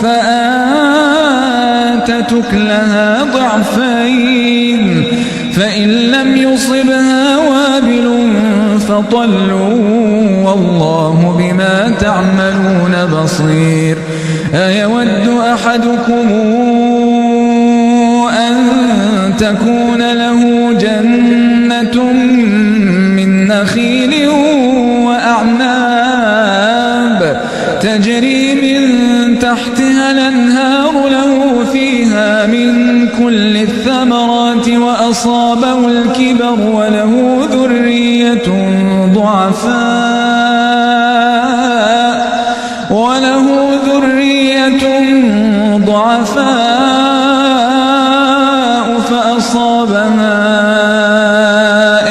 فآتت أكلها ضعفين فإن لم يصبها وابل فطل والله بما تعملون بصير. أيود أحدكم أن تكون له جنة من نخيل وأعناب تجري من تحتها الأنهار له فيها من كل الثمرات وأصابه الكبر وله ذرية ضعفاء فأصابها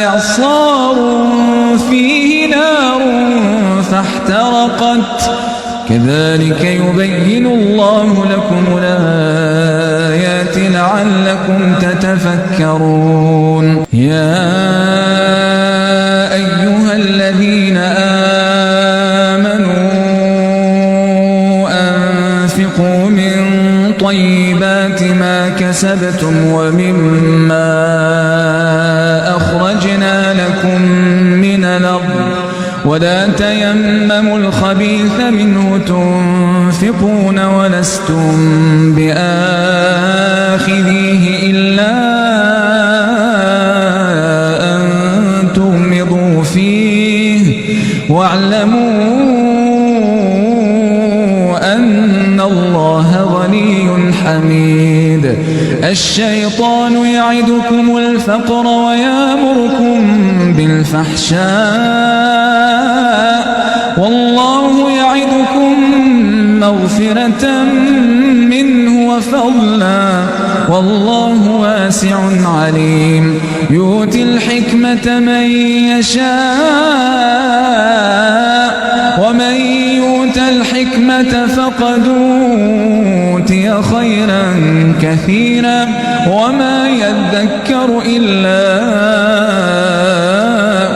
إعصار فيه نار فاحترقت كذلك يبين الله لكم الآيات لعلكم تتفكرون. يا أيها الذين آمنوا أنفقوا من طيبات السيئات ما كسبتم ومما أخرجنا لكم من الأرض ولا تيمموا الخبيث منه تنفقون ولستم بآخذيه إلا أن تغمضوا فيه واعلموا أن الله غني حميد. الشيطان يعدكم الفقر ويأمركم بالفحشاء والله يعدكم مغفرة منه وفضلا والله واسع عليم. يؤتي الحكمة من يشاء ومن يؤت الحكمة فقد أوتي خيرا كثيرا وما يذكر إلا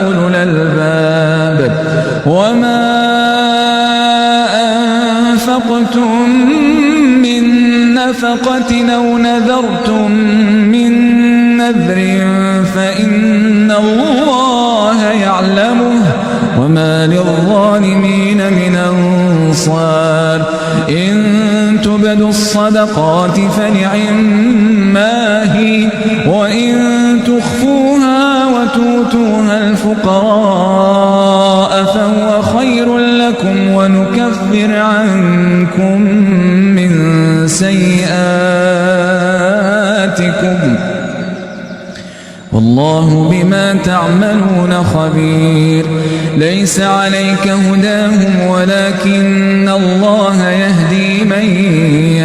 أولو الألباب. وما أنفقتم من نفقة أو نذرتم من نذر فإن الله يعلمه وما للظالمين من أنصار. إن تبدوا الصدقات فنعما هي وإن تخفوها وتؤتوها الفقراء فهو خير لكم ونكفر عنكم من سيئاتكم والله بما تعملون خبير. ليس عليك هداهم ولكن الله يهدي من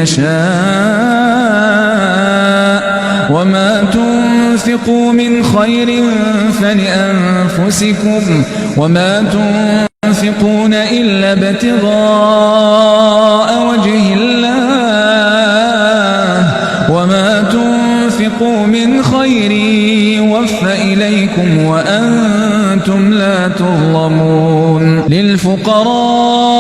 يشاء وما تنفقوا من خير فلأنفسكم وما تنفقون إلا ابتغاء وجه الله وما تنفقوا من خير يوفى إليكم وأنتم لا تظلمون. للفقراء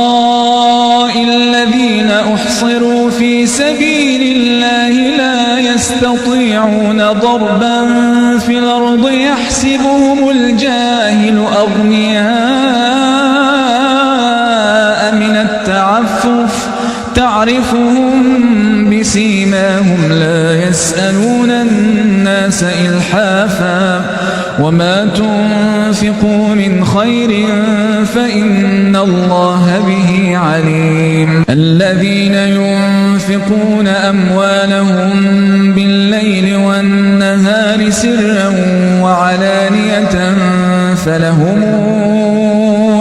الذين أحصروا في سبيل الله لا يستطيعون ضربا في الأرض يحسبهم الجاهل أغنياء من التعفف تعرفهم بسيماهم لا يسألون الناس إلحافا وما تنفقوا من خير فإن الله به عليم. الذين ينفقون أموالهم بالليل والنهار سرا وعلانية فلهم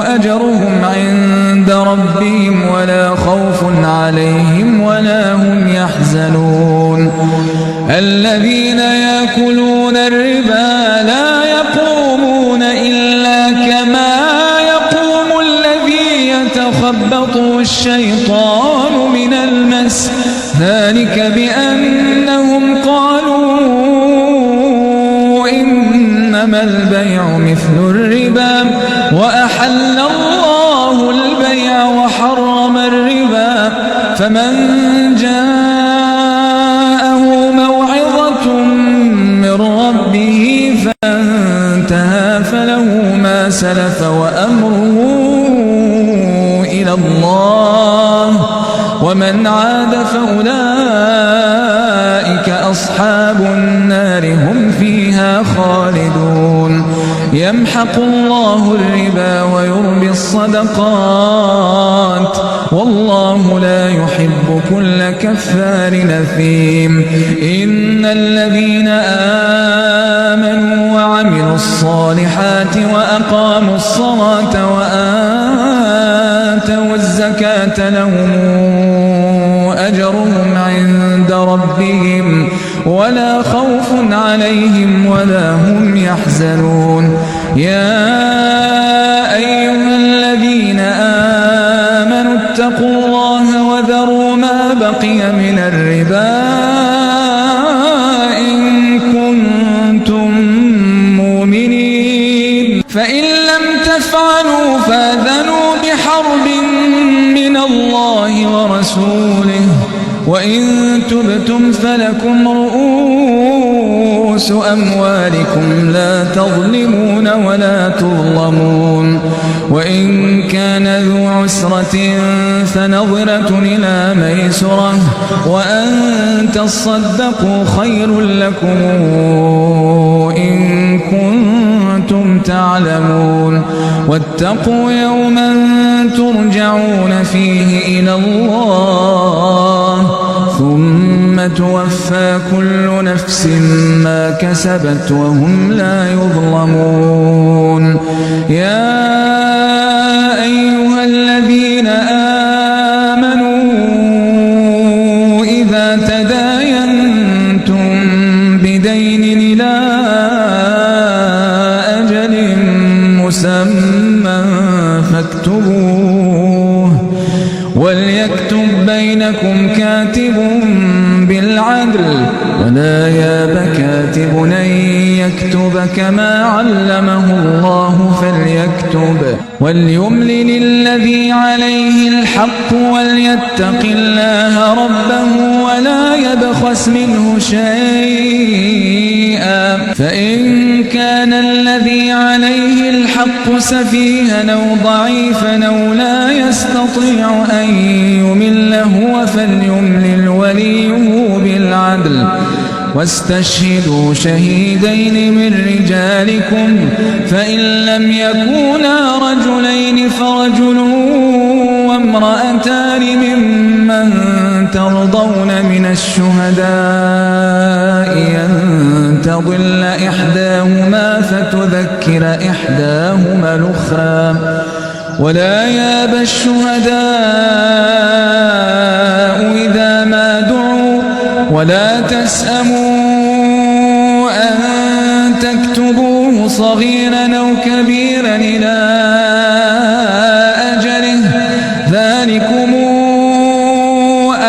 أجرهم عند ربهم ولا خوف عليهم ولا هم يحزنون. الذين يأكلون الربا لا يقومون إلا كما يقوم الذي يتخبطه الشيطان من المس ذلك بأنهم قالوا إنما البيع مثل الربا وأحل الله البيع وحرم الربا فمن جاءه موعظة من ربه فانتهى فله ما سلف وأمره إلى الله ومن عاد فأولئك أصحاب النار هم فيها خالدون. يمحق الله الربا ويربي الصدقات والله لا يحب كل كفار أثيم. إن الذين آمنوا وعملوا الصالحات وأقاموا الصلاة وآتوا الزكاة لهم أجرهم عند ربهم ولا خوف عليهم ولا هم يحزنون. يا أيها الذين آمنوا اتقوا الله وذروا ما بقي من الربا إن كنتم مؤمنين فإن لم تفعلوا فآذنوا بحرب من الله ورسوله وإن تبتم فلكم رؤوس أموالكم لا تظلمون ولا تظلمون وإن كان ذو عسرة فنظرة إلى ميسرة وأن تصدقوا خير لكم إن كنتم تعلمون واتقوا يوما ترجعون فيه إلى الله ثم توفى كل نفس ما كسبت وهم لا يظلمون يا أيها الذين آمنوا إذا تداينتم بدين إلى أجل مسمى فاكتبوه وليكتب بينكم كاتب بالعدل ولا ياب كاتب أن يكتب كما علمه الله فليكتب وليملل الذي عليه الحق وليتق الله ربه ولا يبخس منه شيئا فإن كان الذي عليه الحق سفيها أو ضعيفا أو لا يستطيع أن يمل هو فليملل وليه بالعدل واستشهدوا شهيدين من رجالكم فإن لم يكونا رجلين فرجل وامرأتان ممن ترضون من الشهداء أن تضل إحداهما فتذكر إحداهما الأخرى ولا ياب الشهداء إذا ما دعوا ولا تسأموا أن تكتبوه صغيرا أو كبيرا إلى أجله ذلكم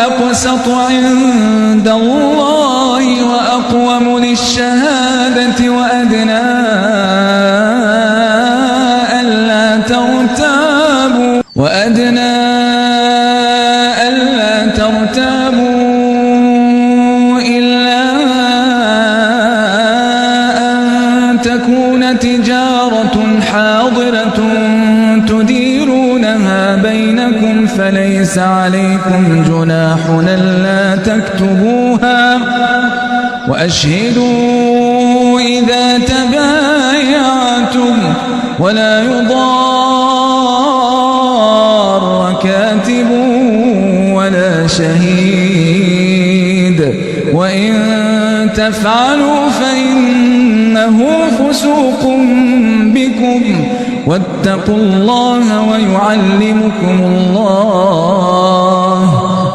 أقسط عند الله وأقوم للشهادة وأدنى ألا ترتابوا إلا أن تكون تجارة حاضرة تديرونها بينكم فليس عليكم جناح ألا تكتبوها وأشهدوا إذا تبايعتم ولا يضار كاتب ولا شهيد وإن تفعلوا فإنه فسوق بكم واتقوا الله ويعلمكم الله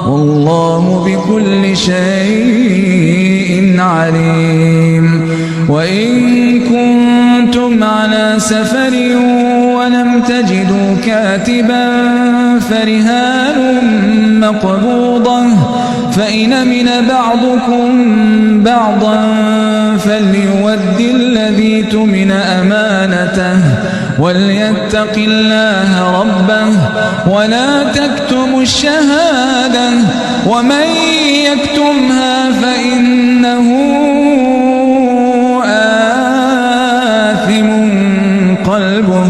والله بكل شيء عليم وإن كنتم على سفر ولم تجدوا كاتبا فرهان مقبوضة فإن من بعضكم بعضا فليؤد الذي اؤتمن أمانته وليتق الله ربه ولا تكتموا الشهادة ومن يكتمها فإنه آثم قلبه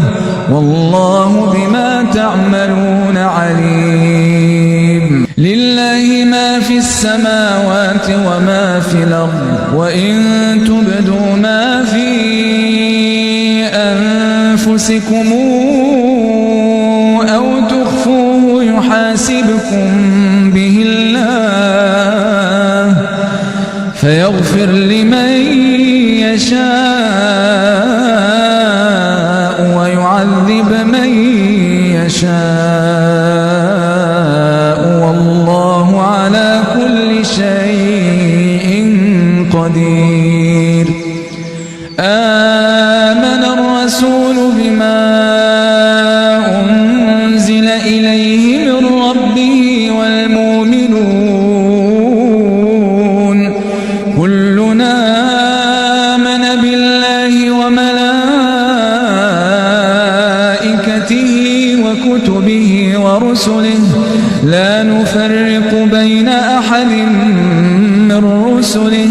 والله بما تعملون عليم لله ما في السماوات وما في الأرض وإن تبدوا ما في أنفسكم أو تخفوه يحاسبكم به الله فيغفر لمن يشاء ويعذب من يشاء والله على كل شيء قدير آمن الرسول بما أنزل إليه من ربه والمؤمنون كلنا آمن بالله وملائكته وكتبه ورسله لا نفرق بين أحد رسله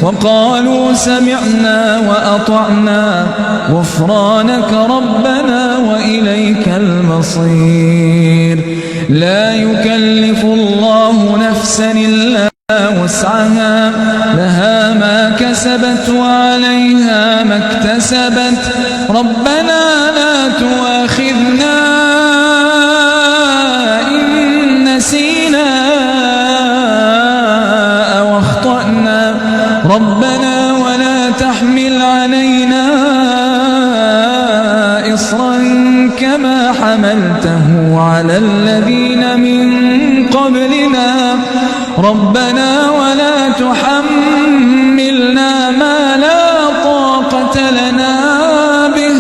وقالوا سمعنا وأطعنا غفرانك ربنا وإليك المصير. لا يكلف الله نفسا إلا وسعها، لها ما كسبت وعليها ما اكتسبت. ربنا لا تؤاخذنا إن نسينا أو أخطأنا، ربنا ولا تحمل علينا إصرا كما حملته على الذين من قبلنا، ربنا ولا تحملنا ما لا طاقة لنا به،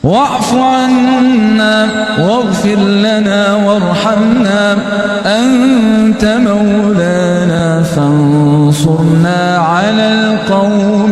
واعف عنا واغفر لنا وارحمنا، أنت مولانا فانصرنا على القوم